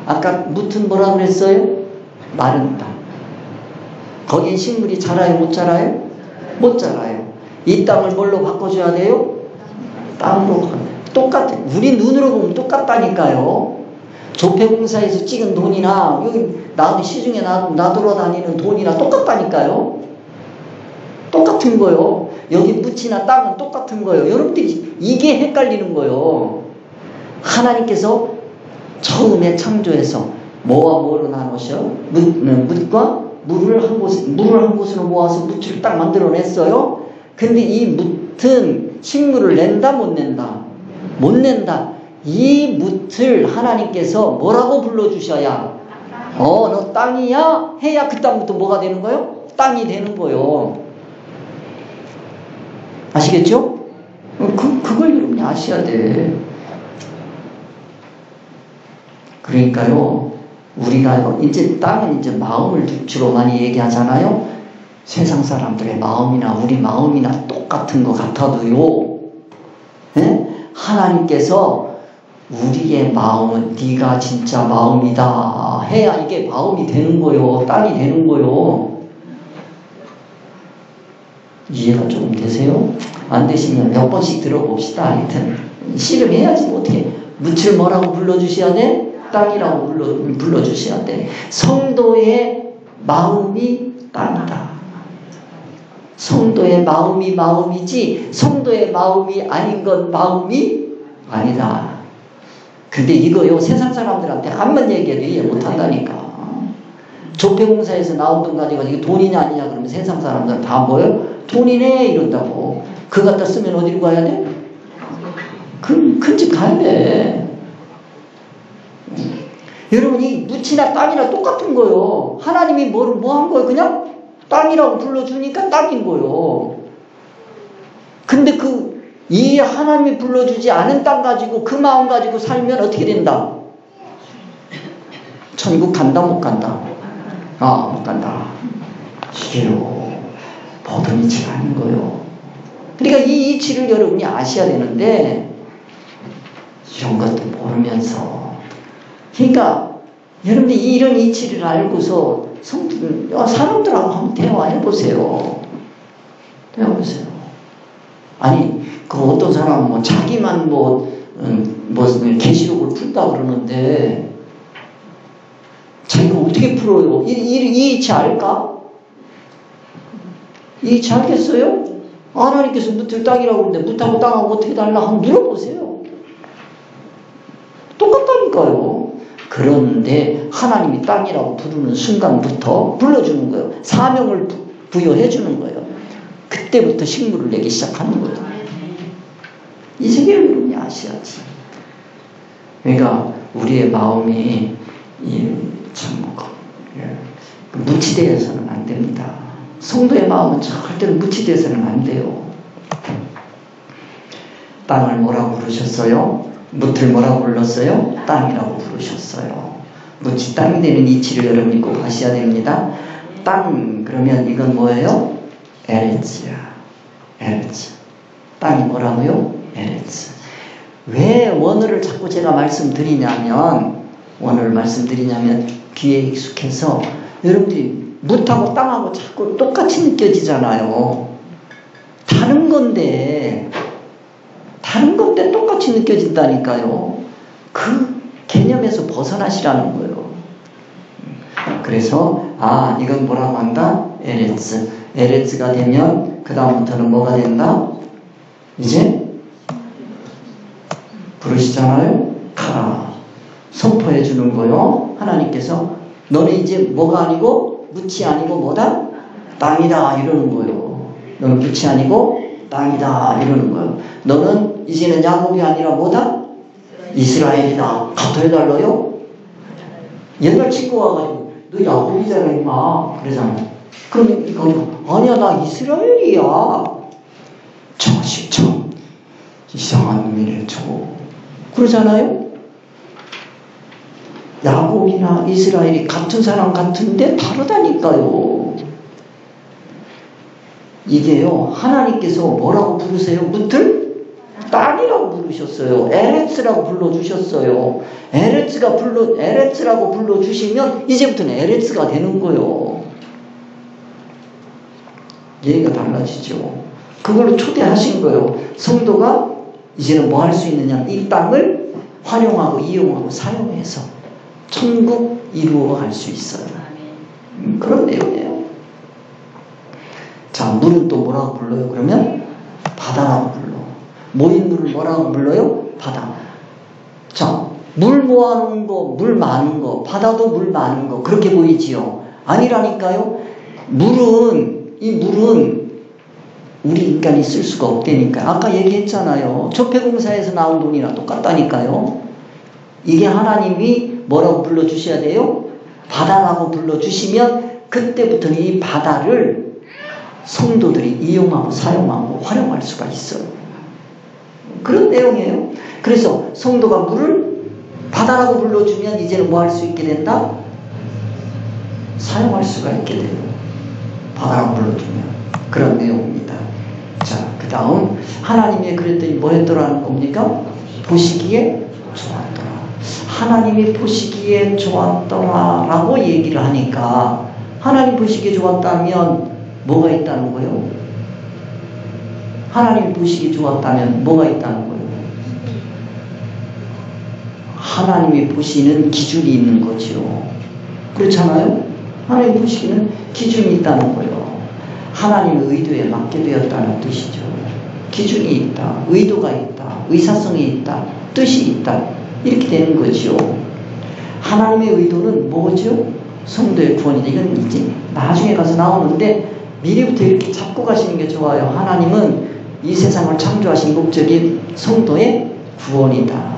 아까 묻은 뭐라고 그랬어요? 마른 땅. 거기에 식물이 자라요? 못 자라요? 못 자라요. 이 땅을 뭘로 바꿔줘야 돼요? 땅으로. 똑같아. 우리 눈으로 보면 똑같다니까요. 조폐공사에서 찍은 돈이나 여기 시중에 나돌아다니는 돈이나 똑같다니까요. 똑같은 거요. 여기 묻이나 땅은 똑같은 거예요. 여러분들이 이게 헷갈리는 거예요. 하나님께서 처음에 창조해서 뭐와 뭐로 나누셔? 묻과 물을 한 곳으로 모아서 묻을 딱 만들어냈어요. 근데 이 묻은 식물을 낸다 못 낸다? 못 낸다. 이 묻을 하나님께서 뭐라고 불러주셔야 너 땅이야? 해야 그 땅부터 뭐가 되는 거예요? 땅이 되는 거예요. 아시겠죠? 그걸 여러분이 아셔야 돼. 그러니까요, 우리가 이제 땅은 이제 마음을 주로 많이 얘기하잖아요. 세상 사람들의 마음이나 우리 마음이나 똑같은 것 같아도요, 네? 하나님께서 우리의 마음은 네가 진짜 마음이다 해야 이게 마음이 되는 거요, 땅이 되는 거요. 이해가 조금 되세요? 안 되시면 몇 번씩 들어봅시다. 하여튼 씨름해야지 뭐 어떻게. 묻을 뭐라고 불러주셔야 돼? 땅이라고 불러주셔야 돼. 성도의 마음이 땅이다. 성도의 마음이 마음이지 성도의 마음이 아닌 건 마음이 아니다. 근데 이거요 세상 사람들한테 한번 얘기해도 이해 못한다니까. 조폐공사에서 나온 돈 가지고 이게 돈이냐 아니냐 그러면 세상 사람들은 다 뭐예요? 돈이네 이런다고. 그거 갖다 쓰면 어디로 가야 돼? 큰 집 가야 돼. 여러분 이 묻이나 땅이나 똑같은 거요. 하나님이 뭐 한 거예요? 그냥 땅이라고 불러주니까 땅인 거요. 근데 이 하나님이 불러주지 않은 땅 가지고 그 마음 가지고 살면 어떻게 된다? 천국 간다 못 간다? 못 간다. 이게요 보통 이치가 아닌 거요. 그러니까 이 이치를 여러분이 아셔야 되는데 이런 것도 모르면서. 그러니까 여러분들이 이런 이치를 알고서 사람들하고 한번 대화해보세요. 대화해보세요. 아니 어떤 사람은 뭐 자기만 계시록을 풀다 그러는데 자기가 어떻게 풀어요? 이 이치 알까? 이 이치 알겠어요? 하나님께서 묻을 땅이라고 그러는데 묻하고 땅하고 어떻게 달라? 한번 물어보세요. 똑같다니까요. 그런데 하나님이 땅이라고 부르는 순간부터 불러주는 거예요. 사명을 부여해 주는 거예요. 그때부터 식물을 내기 시작하는 거예요. 이 세계를 여러분이 아셔야지. 그러니까 우리의 마음이 무치되어서는 안 됩니다. 성도의 마음은 절대로 무치되어서는 안 돼요. 땅을 뭐라고 부르셨어요? 묻을 뭐라고 불렀어요? 땅이라고 부르셨어요. 묻이 땅이 되는 이치를 여러분이 꼭 아셔야 됩니다. 땅 그러면 이건 뭐예요? 에레츠야. 에레츠. 땅이 뭐라고요? 에레츠. 왜 원어를 자꾸 제가 말씀드리냐면 귀에 익숙해서 여러분들이 묻하고 땅하고 자꾸 똑같이 느껴지잖아요. 다른 건데 똑같이 느껴진다니까요. 그 개념에서 벗어나시라는 거예요. 그래서 이건 뭐라고 한다? 에레츠. 에레츠가 되면 그 다음부터는 뭐가 된다? 이제 부르시잖아요. 카라. 선포해 주는 거요. 하나님께서 너는 이제 뭐가 아니고 묻이 아니고 뭐다? 땅이다 이러는 거요. 너는 묻이 아니고 땅이다 이러는 거요. 너는 이제는 야곱이 아니라 뭐다? 이스라엘이다. 갖다 해달라요? 옛날 친구 와가지고 너 야곱이잖아 임마 그러잖아. 그러니까 아니야 나 이스라엘이야. 자식 참 이상한 놈이네 저거. 그러잖아요? 야곱이나 이스라엘이 같은 사람 같은데 다르다니까요. 이게요 하나님께서 뭐라고 부르세요? 묻을? 땅이라고 부르셨어요. 에레츠라고 불러주셨어요. 에레츠라고 불러주시면 이제부터는 에레츠가 되는 거예요. 얘기가 달라지죠. 그걸로 초대하신 거예요. 성도가 이제는 뭐 할 수 있느냐? 이 땅을 활용하고 이용하고 사용해서 천국 이루어갈 수 있어요. 그런 내용이에요. 자, 물은 또 뭐라고 불러요? 그러면 바다라고 불러. 모인 물을 뭐라고 불러요? 바다. 자, 물 모아놓은 거, 물 많은 거, 바다도 물 많은 거 그렇게 보이지요? 아니라니까요. 이 물은 우리 인간이 쓸 수가 없다니까요. 아까 얘기했잖아요. 조폐공사에서 나온 돈이랑 똑같다니까요. 이게 하나님이 뭐라고 불러주셔야 돼요? 바다라고 불러주시면 그때부터는 이 바다를 성도들이 이용하고 사용하고 활용할 수가 있어요. 그런 내용이에요. 그래서 성도가 물을 바다라고 불러주면 이제는 뭐 할 수 있게 된다? 사용할 수가 있게 돼요. 바다라고 불러주면. 그런 내용입니다. 자, 그 다음 하나님이 그랬더니 뭐 했더라는 겁니까? 보시기에 좋았더라. 하나님이 보시기에 좋았더라라고 얘기를 하니까 하나님 보시기에 좋았다면 뭐가 있다는 거예요? 하나님 보시기에 좋았다면 뭐가 있다는 거예요? 하나님이 보시는 기준이 있는 거죠. 그렇잖아요? 하나님 보시기는 기준이 있다는 거예요. 하나님의 의도에 맞게 되었다는 뜻이죠. 기준이 있다, 의도가 있다, 의사성이 있다, 뜻이 있다 이렇게 되는 거죠. 하나님의 의도는 뭐죠? 성도의 구원이다. 이건 이제 나중에 가서 나오는데 미리부터 이렇게 잡고 가시는 게 좋아요. 하나님은 이 세상을 창조하신 목적이 성도의 구원이다.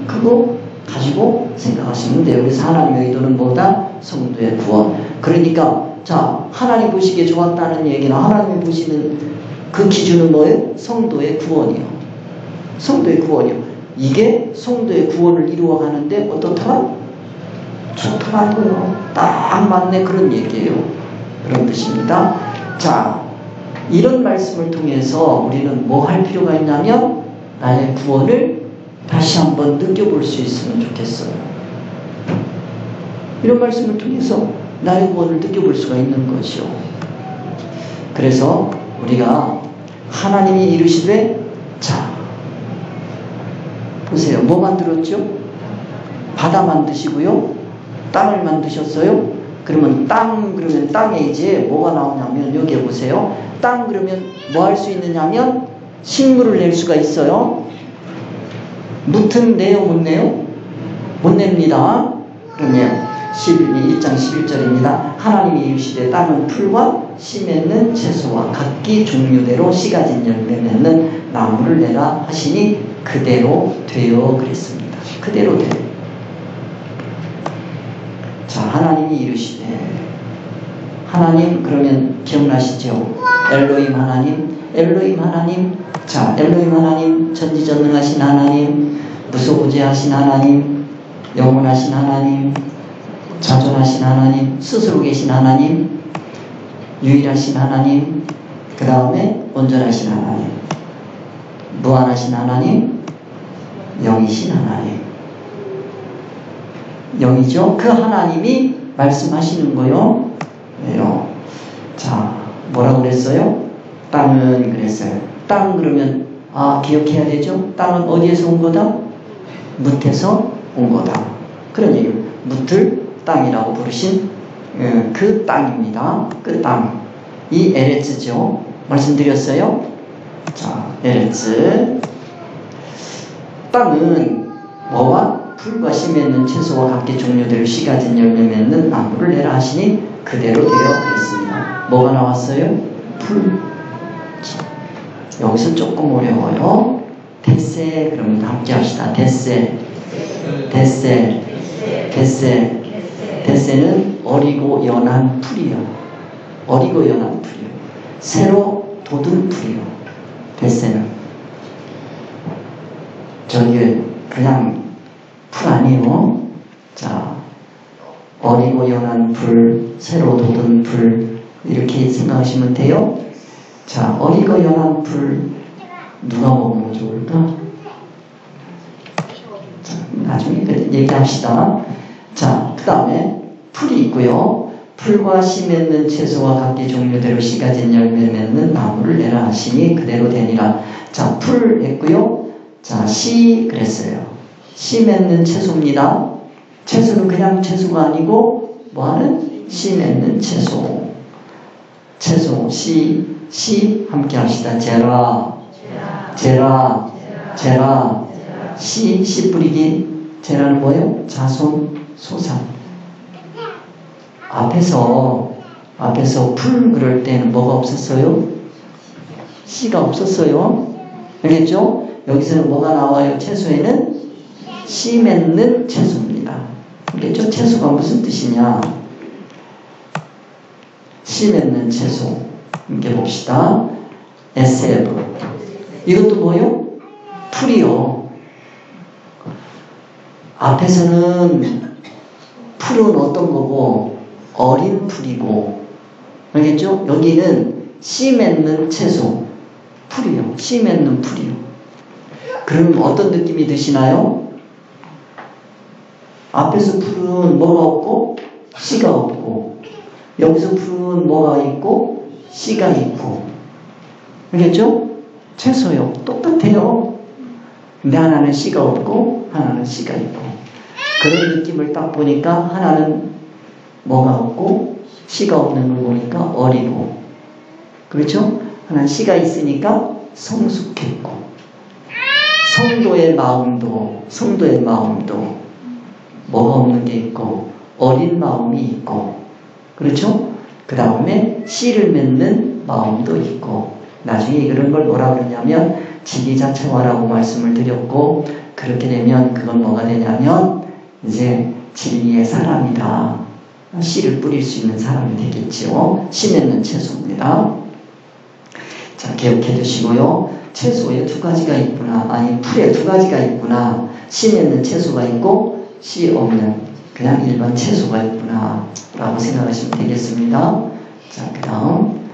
그거 가지고 생각하시면 돼요. 그래서 하나님의 의도는 뭐다? 성도의 구원. 그러니까 자, 하나님 보시기에 좋았다는 얘기는 하나님이 보시는 그 기준은 뭐예요? 성도의 구원이요. 성도의 구원이요. 이게 성도의 구원을 이루어가는데 어떻더라? 좋더라고요. 딱 맞네 그런 얘기예요. 그런 뜻입니다. 자, 이런 말씀을 통해서 우리는 뭐 할 필요가 있냐면 나의 구원을 다시 한번 느껴볼 수 있으면 좋겠어요. 이런 말씀을 통해서 나의 구원을 느껴볼 수가 있는 것이요. 그래서 우리가 하나님이 이르시되 자 보세요. 뭐 만들었죠? 바다 만드시고요. 땅을 만드셨어요. 그러면 그러면 땅에 이제 뭐가 나오냐면 여기에 보세요. 땅 그러면 뭐 할 수 있느냐면 식물을 낼 수가 있어요. 무튼 내요 못 내요? 못 냅니다. 그러네요. 1장 11절입니다. 하나님이 이르시되 땅은 풀과 씨 맺는 채소와 각기 종류대로 씨 가진 열매 맺는 나무를 내라 하시니 그대로 되어 그랬습니다. 그대로 돼요. 자, 하나님이 이르시되 하나님 그러면 기억나시죠? 엘로힘 하나님 자, 엘로힘 하나님 전지전능하신 하나님 무소부재하신 하나님 영원하신 하나님 자존하신 하나님 스스로 계신 하나님 유일하신 하나님 그 다음에 온전하신 하나님 무한하신 하나님 영이신 하나님 영이죠. 그 하나님이 말씀하시는 거요. 왜요? 자, 뭐라고 그랬어요? 땅은 그랬어요. 땅 그러면 기억해야 되죠? 땅은 어디에서 온 거다? 뭇에서 온 거다. 그런 얘기예요. 뭇을 땅이라고 부르신 그 땅입니다. 그 땅. 이 에레츠죠. 말씀드렸어요. 자, 에레츠. 땅은 뭐와 풀과 씨 맺는 채소와 각기 종류대로 씨 가진 열매 맺는 나무를 내라 하시니 그대로 되어 그랬습니다. 뭐가 나왔어요? 풀. 여기서 조금 어려워요. 데세. 그럼 함께 합시다. 데세. 데세. 데세. 데세는 어리고 연한 풀이요. 어리고 연한 풀이요. 새로 돋은 풀이요. 데세는. 저기 그냥 풀 아니에요. 자, 어리고 연한 풀, 새로 돋은 풀 이렇게 생각하시면 돼요. 자, 어리고 연한 풀 누가 먹으면 좋을까? 자, 나중에 얘기합시다. 자, 그 다음에 풀이 있고요. 풀과 씨 맺는 채소와 각기 종류대로 씨 가진 열매 맺는 나무를 내라 하시니 그대로 되니라. 자, 풀 했고요. 자, 씨 그랬어요. 씨 맺는 채소입니다. 채소는 그냥 채소가 아니고 뭐하는? 씨 맺는 채소. 채소, 씨 함께 합시다. 제라. 씨 뿌리기. 제라는 뭐예요? 자손, 소산. 앞에서 풀 그럴 때는 뭐가 없었어요? 씨가 없었어요. 알겠죠? 여기서는 뭐가 나와요? 채소에는 씨 맺는 채소입니다. 알겠죠? 채소가 무슨 뜻이냐? 씨 맺는 채소. 함께 봅시다. 에세브. 이것도 뭐요? 풀이요. 앞에서는 풀은 어떤 거고 어린 풀이고, 알겠죠? 여기는 씨 맺는 채소. 풀이요. 씨 맺는 풀이요. 그럼 어떤 느낌이 드시나요? 앞에서 풀은 뭐가 없고 씨가 없고, 여기서 풀은 뭐가 있고 씨가 있고, 알겠죠? 채소요. 똑같아요. 근데 하나는 씨가 없고 하나는 씨가 있고, 그런 느낌을 딱 보니까 하나는 뭐가 없고 씨가 없는 걸 보니까 어리고, 그렇죠? 하나는 씨가 있으니까 성숙했고, 성도의 마음도 뭐가 없는 게 있고 어린 마음이 있고, 그렇죠? 그 다음에 씨를 맺는 마음도 있고, 나중에 그런 걸 뭐라 그러냐면 지기자체화라고 말씀을 드렸고, 그렇게 되면 그건 뭐가 되냐면 이제 진리의 사람이다. 씨를 뿌릴 수 있는 사람이 되겠지요. 씨 맺는 채소입니다. 자, 기억해 두시고요. 채소에 두 가지가 있구나. 아니, 풀에 두 가지가 있구나. 씨 맺는 채소가 있고 씨 없는 그냥 일반 채소가 있구나 라고 생각하시면 되겠습니다. 자, 그 다음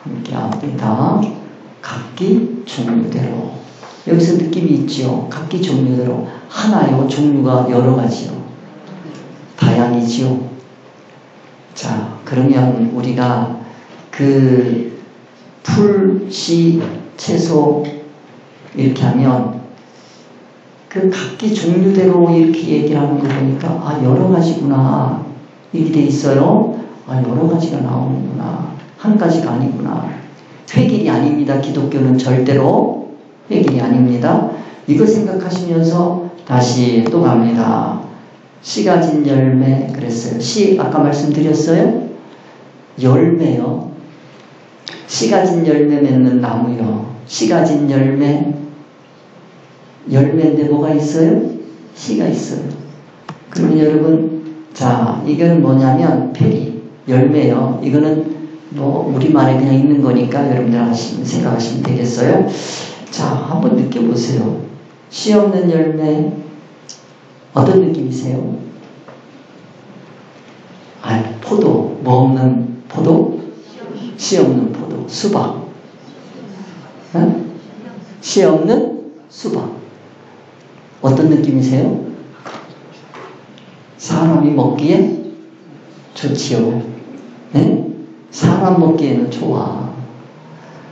함께 합니다. 각기 종류대로. 여기서 느낌이 있지요. 각기 종류대로. 하나요. 종류가 여러 가지요. 다양이지요. 자, 그러면 우리가 그 풀, 씨, 채소 이렇게 하면 그 각기 종류대로 이렇게 얘기를 하는 거 보니까 아, 여러 가지구나. 이렇게 돼 있어요. 아, 여러 가지가 나오는구나. 한 가지가 아니구나. 획일이 아닙니다. 기독교는 절대로 획일이 아닙니다. 이거 생각하시면서 다시 또 갑니다. 씨 가진 열매 그랬어요. 씨 아까 말씀드렸어요. 열매요. 씨 가진 열매 맺는 나무요. 씨 가진 열매인데 뭐가 있어요? 씨가 있어요. 그러면 여러분, 자, 이거는 뭐냐면 페리, 열매요. 이거는 뭐 우리말에 그냥 있는 거니까 여러분들 생각하시면 되겠어요. 자, 한번 느껴보세요. 씨 없는 열매 어떤 느낌이세요? 아, 포도. 뭐 없는 포도? 씨 없는 포도. 수박. 응? 씨 없는 수박. 어떤 느낌이세요? 사람이 먹기에 좋지요. 네? 사람 먹기에는 좋아.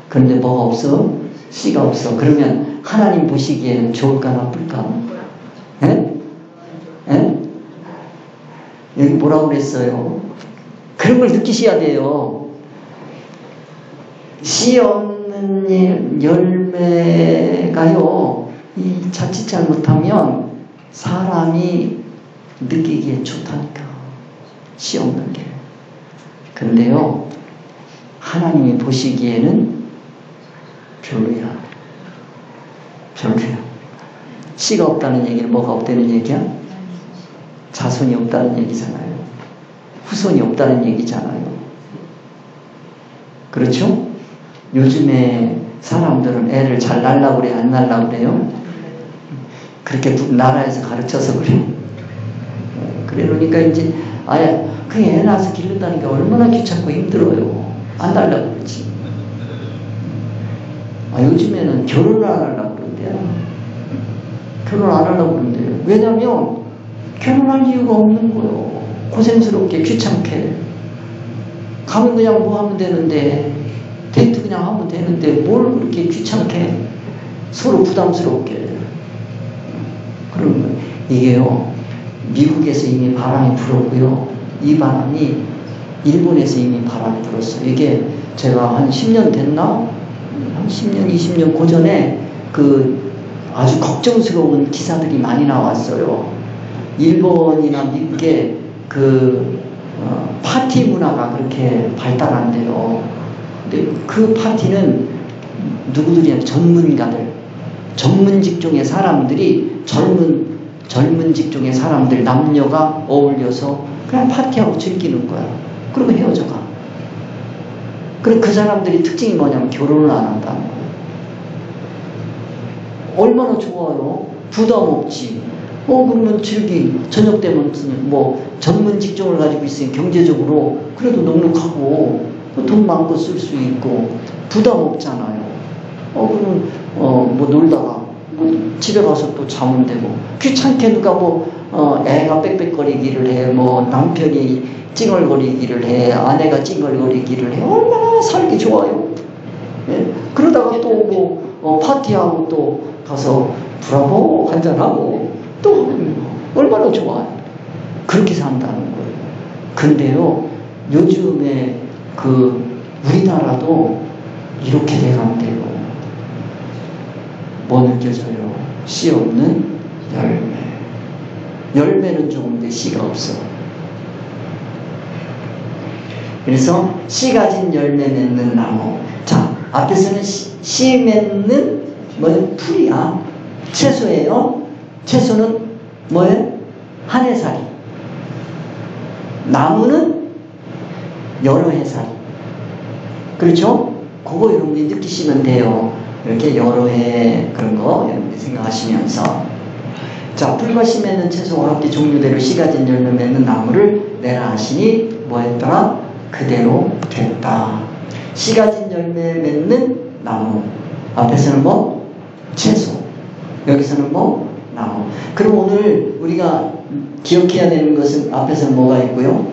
그런데 뭐가 없어? 씨가 없어. 그러면 하나님 보시기에는 좋을까 나쁠까? 네? 네? 여기 뭐라고 그랬어요? 그런 걸 느끼셔야 돼요. 씨 없는 열매가요, 이 자칫 잘못하면 사람이 사람이 느끼기에 좋다니까. 씨 없는 게. 근데요, 하나님이 보시기에는 별로야. 별로야. 씨가 없다는 얘기는 뭐가 없다는 얘기야? 자손이 없다는 얘기잖아요. 후손이 없다는 얘기잖아요. 그렇죠? 요즘에 사람들은 애를 잘 낳으려고 그래, 안 낳으려고 그래요? 그렇게 나라에서 가르쳐서 그래. 그래, 그러니까 이제, 아예, 그냥 애 낳아서 기른다는 게 얼마나 귀찮고 힘들어요. 안 낳으려고 그러지. 요즘에는 결혼을 안 하려고 그러는데요. 결혼 안 하려고 그러는데요. 왜냐면, 결혼할 이유가 없는 거예요. 고생스럽게, 귀찮게. 가면 그냥 뭐 하면 되는데, 데이트 그냥 하면 되는데, 뭘 그렇게 귀찮게, 서로 부담스럽게. 그런 거예요. 이게요, 미국에서 이미 바람이 불었고요. 이 바람이 일본에서 이미 바람이 불었어요. 이게 제가 한 10년 됐나? 한 10년, 20년 그 전에 아주 걱정스러운 기사들이 많이 나왔어요. 일본이나 미국에 파티 문화가 그렇게 발달한대요. 근데 그 파티는 누구들이야? 전문가들. 전문 직종의 사람들이 젊은 직종의 사람들, 남녀가 어울려서 그냥 파티하고 즐기는 거야. 그리고 헤어져가. 그리고 그 사람들이 특징이 뭐냐면 결혼을 안 한다는 거야. 얼마나 좋아요. 부담 없지. 그러면 저녁 되면 뭐 전문 직종을 가지고 있으니 경제적으로 그래도 넉넉하고 돈 많고 쓸 수 있고 부담 없잖아요. 그러면 뭐 놀다가 집에 가서 또 자면 되고 귀찮게 누가 애가 빽빽거리기를 해, 뭐 남편이 찡얼거리기를 해, 아내가 찡얼거리기를 해. 얼마나 살기 좋아요. 예? 그러다가 또 파티하고 또 가서 브라보 한잔하고 또 얼마나 좋아요. 그렇게 산다는 거예요. 근데요, 요즘에 우리나라도 이렇게 돼간대요. 뭐 느껴져요? 씨 없는 열매. 열매는 좋은데 씨가 없어. 그래서 씨 가진 열매 맺는 나무. 자, 앞에서는 씨 맺는 풀이야. 채소예요. 채소는 뭐예요? 한 해살이. 나무는 여러 해살이. 그렇죠? 그거 여러분이 느끼시면 돼요. 이렇게 여러 해 그런 거 여러분이 생각하시면서, 자, 풀과 씨 맺는 채소와 함께 종류대로 씨 가진 열매 맺는 나무를 내라 하시니 뭐했더라? 그대로 됐다. 씨 가진 열매 맺는 나무. 앞에서는 뭐? 채소. 여기서는 뭐? 나무. 그럼 오늘 우리가 기억해야 되는 것은 앞에서는 뭐가 있고요?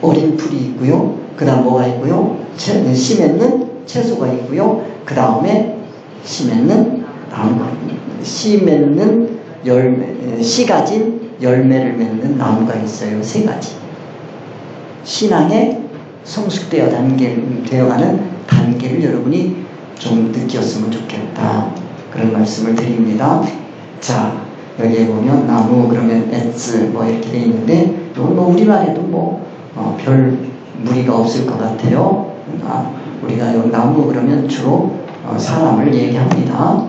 어린 풀이 있고요. 그 다음 뭐가 있고요? 씨 맺는 채소가 있고요. 그 다음에 씨 맺는 나무가 있고요. 씨 맺는 열매, 씨 가진 열매를 맺는 나무가 있어요. 세 가지. 신앙의 성숙되어가는 단계를 여러분이 좀 느꼈으면 좋겠다. 그런 말씀을 드립니다. 자, 여기에 보면 나무 그러면 엣즈 뭐 이렇게 돼 있는데, 이건 뭐 우리만 해도 별 무리가 없을 것 같아요. 우리가 여기 나무 그러면 주로 사람을 얘기합니다.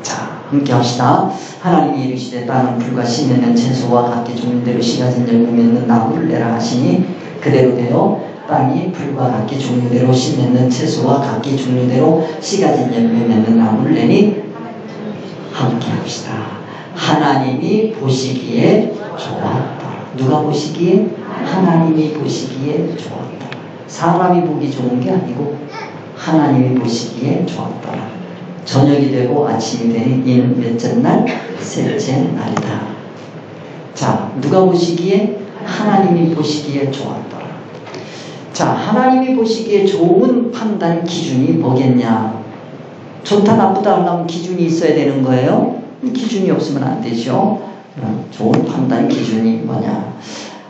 자, 함께 합시다. 하나님이 이르시되 땅은 풀과 씨 맺는 채소와 각기 종류대로 씨 가진 열매 맺는 나무를 내라 하시니 그대로 되어 땅이 풀과 각기 종류대로 씨 맺는 채소와 각기 종류대로 씨 가진 열매 맺는 나무를 내니 함께 합시다. 하나님이 보시기에 좋았다. 누가 보시기에? 하나님이 보시기에 좋았다. 사람이 보기 좋은 게 아니고 하나님이 보시기에 좋았다. 저녁이 되고 아침이 되니 이는 몇째 날? 셋째 날이다. 자, 누가 보시기에? 하나님이 보시기에 좋았다. 자, 하나님이 보시기에 좋은 판단 기준이 뭐겠냐? 좋다 나쁘다 하려면 기준이 있어야 되는 거예요. 기준이 없으면 안 되죠. 좋은 판단 기준이 뭐냐?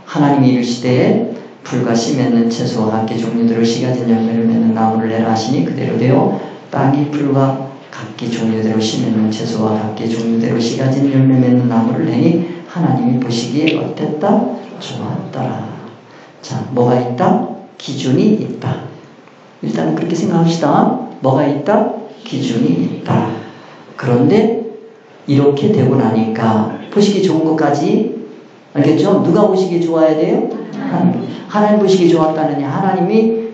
하나님이 이르시되 풀과 씨 맺는 채소와 각기 종류대로 씨 가진 열매를 맺는 나무를 내라 하시니 그대로 되어 땅이 풀과 각기 종류대로 씨 맺는 채소와 각기 종류대로 씨 가진 열매 맺는 나무를 내니 하나님이 보시기에 어땠다? 좋았더라. 자, 뭐가 있다? 기준이 있다. 일단 그렇게 생각합시다. 뭐가 있다? 기준이 있다. 그런데 이렇게 되고 나니까 보시기 좋은 것까지 알겠죠? 누가 보시기 좋아야 돼요? 하나님 보시기 좋았다느냐. 하나님이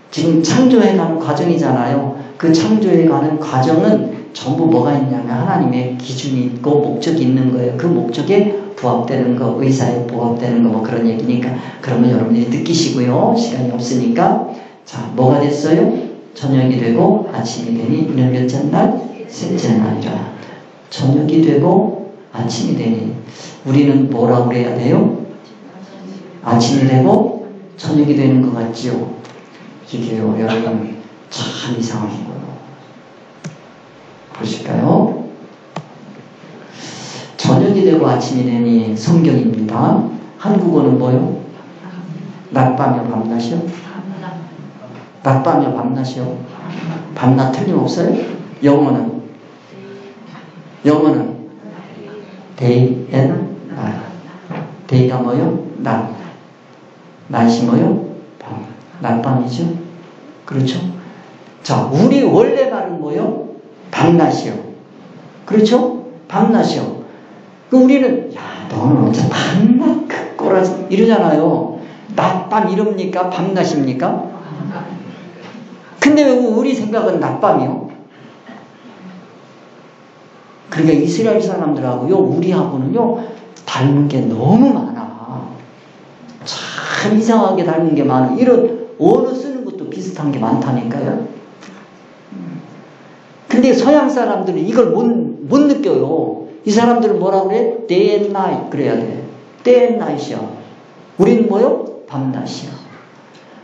지금 창조해가는 과정이잖아요. 그 창조해가는 과정은 전부 뭐가 있냐면 하나님의 기준이 있고 목적이 있는 거예요. 그 목적에 부합되는 거, 의사에 부합되는 거 뭐 그런 얘기니까 그러면 여러분들이 느끼시고요. 시간이 없으니까. 자, 뭐가 됐어요? 저녁이 되고 아침이 되니 이는 몇째 날? 셋째 날이라. 저녁이 되고 아침이 되니 우리는 뭐라고 그래야 돼요? 아침이 되고 저녁이 되는 것 같지요? 이게요, 여러분 참 이상한 거예요. 보실까요? 저녁이 되고 아침이 되니 성경입니다. 한국어는 뭐요? 낮밤이요, 밤낮이요? 낮밤이요, 밤낮이요? 밤낮 틀림없어요? 영어는? day and night. day가 뭐요? 낮. 낮이 뭐요? 밤. 낮밤이죠? 그렇죠? 자, 우리 원래 말은 뭐요? 밤낮이요. 그렇죠? 밤낮이요. 그 우리는, 야, 너는 어째 밤낮 그 꼬라지 이러잖아요. 낮밤 이럽니까? 밤낮입니까? 근데 왜 우리 생각은 낮밤이요? 그러니까 이스라엘 사람들하고요, 우리하고는요, 닮은 게 너무 많아. 참 이상하게 닮은 게 많아. 이런 언어 쓰는 것도 비슷한 게 많다니까요. 근데 서양 사람들은 이걸 못 느껴요. 이 사람들은 뭐라고 그래? day and night 그래야 돼. day and night이야. 우리는 뭐요? 밤낮이야.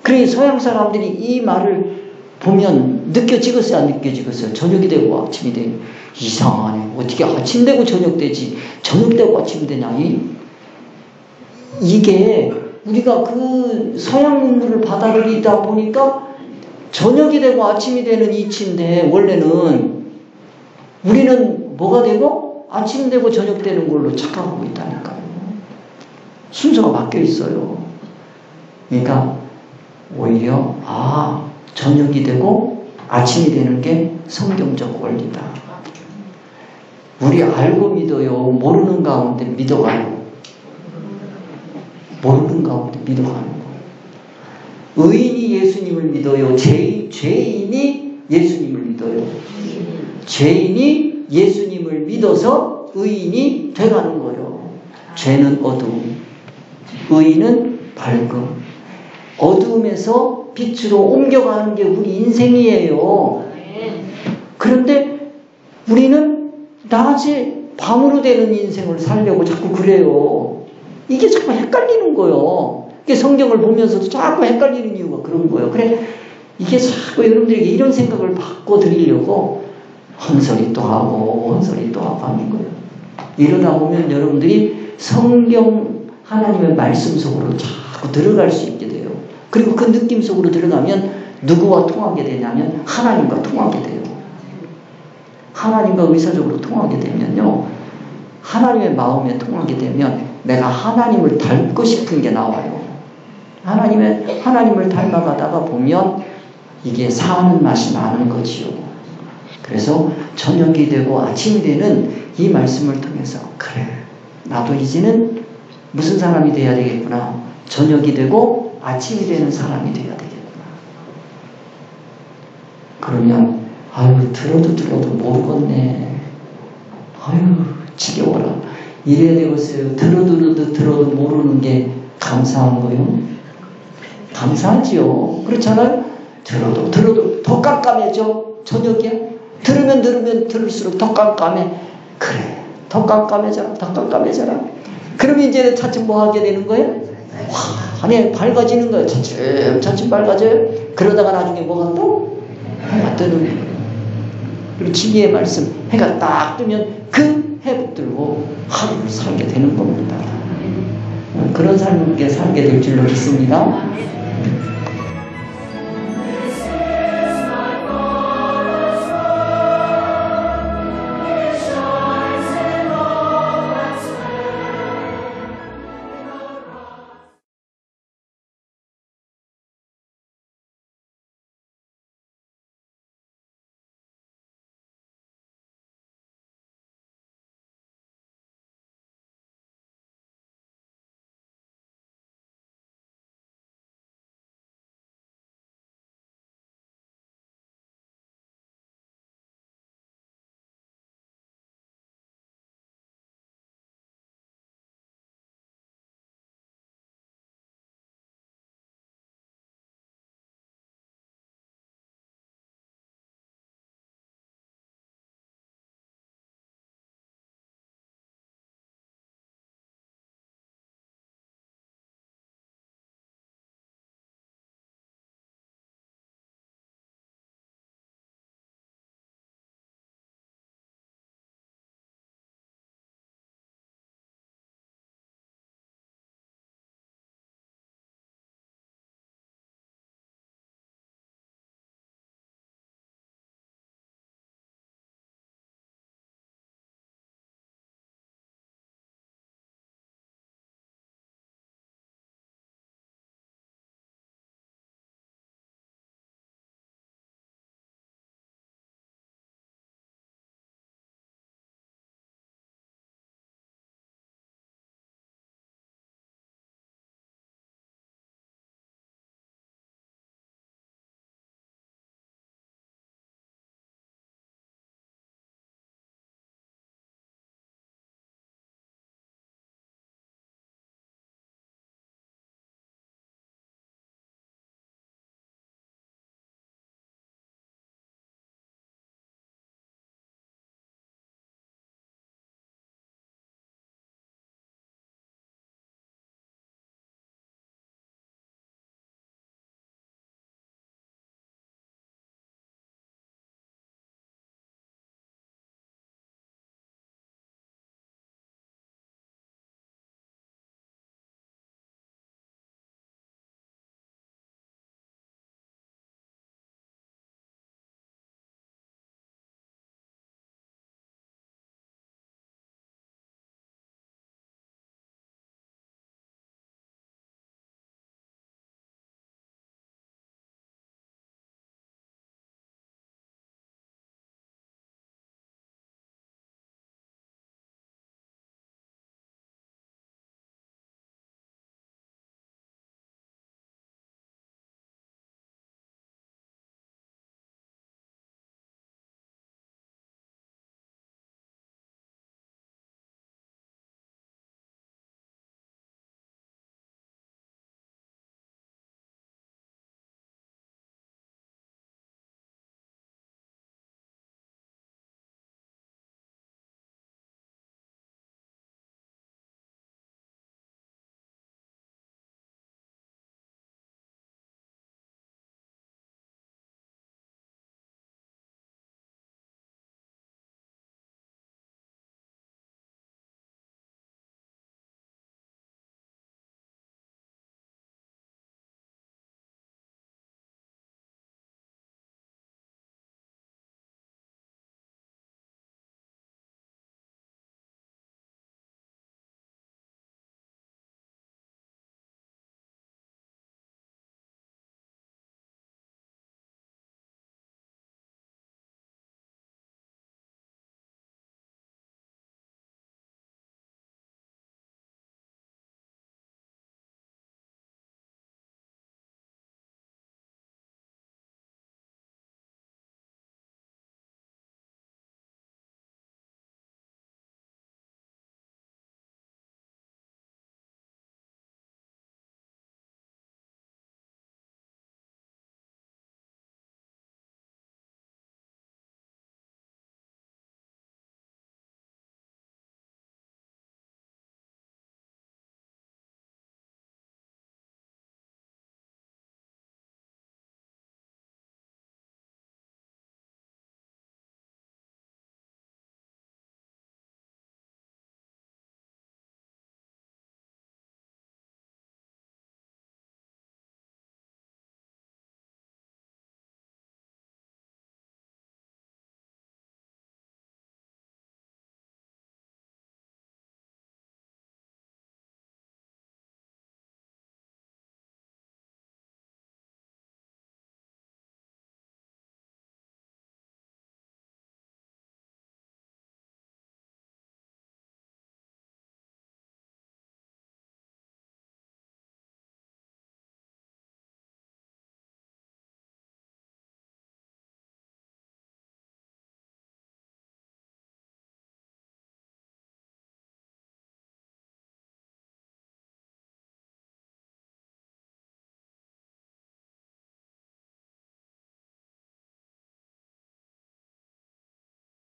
그래 서양 사람들이 이 말을 보면 느껴지겠어요? 안 느껴지겠어요? 저녁이 되고 아침이 돼. 이상하네. 어떻게 아침 되고 저녁 되지? 저녁 되고 아침 되냐? 이게 우리가 그 서양 문물을 받아들이다 보니까 저녁이 되고 아침이 되는 이치인데 원래는 우리는 뭐가 되고 아침 되고 저녁 되는 걸로 착각하고 있다니까요. 순서가 바뀌어 있어요. 그러니까 오히려 저녁이 되고 아침이 되는 게 성경적 원리다. 우리 알고 믿어요? 모르는 가운데 믿어가요? 모르는 가운데 믿어가는 거예요. 의인이 예수님을 믿어요? 죄인이 예수님을 믿어요? 죄인이 예수님을 믿어서 의인이 돼가는 거예요. 죄는 어두움, 의인은 밝음. 어두움에서 빛으로 옮겨가는 게 우리 인생이에요. 그런데 우리는 낮에 밤으로 되는 인생을 살려고 자꾸 그래요. 이게 자꾸 헷갈리는 거예요. 이게 성경을 보면서도 자꾸 헷갈리는 이유가 그런 거예요. 그래, 이게 자꾸 여러분들에게 이런 생각을 바꿔드리려고 헌소리 또 하고 헌소리 또 하고 하는 거예요. 이러다 보면 여러분들이 성경 하나님의 말씀 속으로 자꾸 들어갈 수 있게 돼요. 그리고 그 느낌 속으로 들어가면 누구와 통하게 되냐면 하나님과 통하게 돼요. 하나님과 의사적으로 통하게 되면요, 하나님의 마음에 통하게 되면 내가 하나님을 닮고 싶은 게 나와요. 하나님을 닮아가다가 보면 이게 사는 맛이 나는 거지요. 그래서 저녁이 되고 아침이 되는 이 말씀을 통해서 그래, 나도 이제는 무슨 사람이 돼야 되겠구나. 저녁이 되고 아침이 되는 사람이 돼야 되겠구나. 그러면 들어도 모르겠네. 지겨워라. 이래야 되겠어요. 들어도 모르는 게 감사한 거요. 감사하지요. 그렇잖아요. 들어도 더 깜깜해져. 저녁이야. 들으면 들을수록 더 깜깜해. 그래, 더 깜깜해져라. 그러면 이제 차츰 뭐 하게 되는 거예요? 아니, 밝아지는 거예요. 차츰 밝아져요. 그러다가 나중에 뭐가 또? 해가 뜨는 거예요. 그리고 진리의 말씀, 해가 딱 뜨면 그 해 붙들고 하루를 살게 되는 겁니다. 그런 삶을 살게 될 줄로 믿습니다.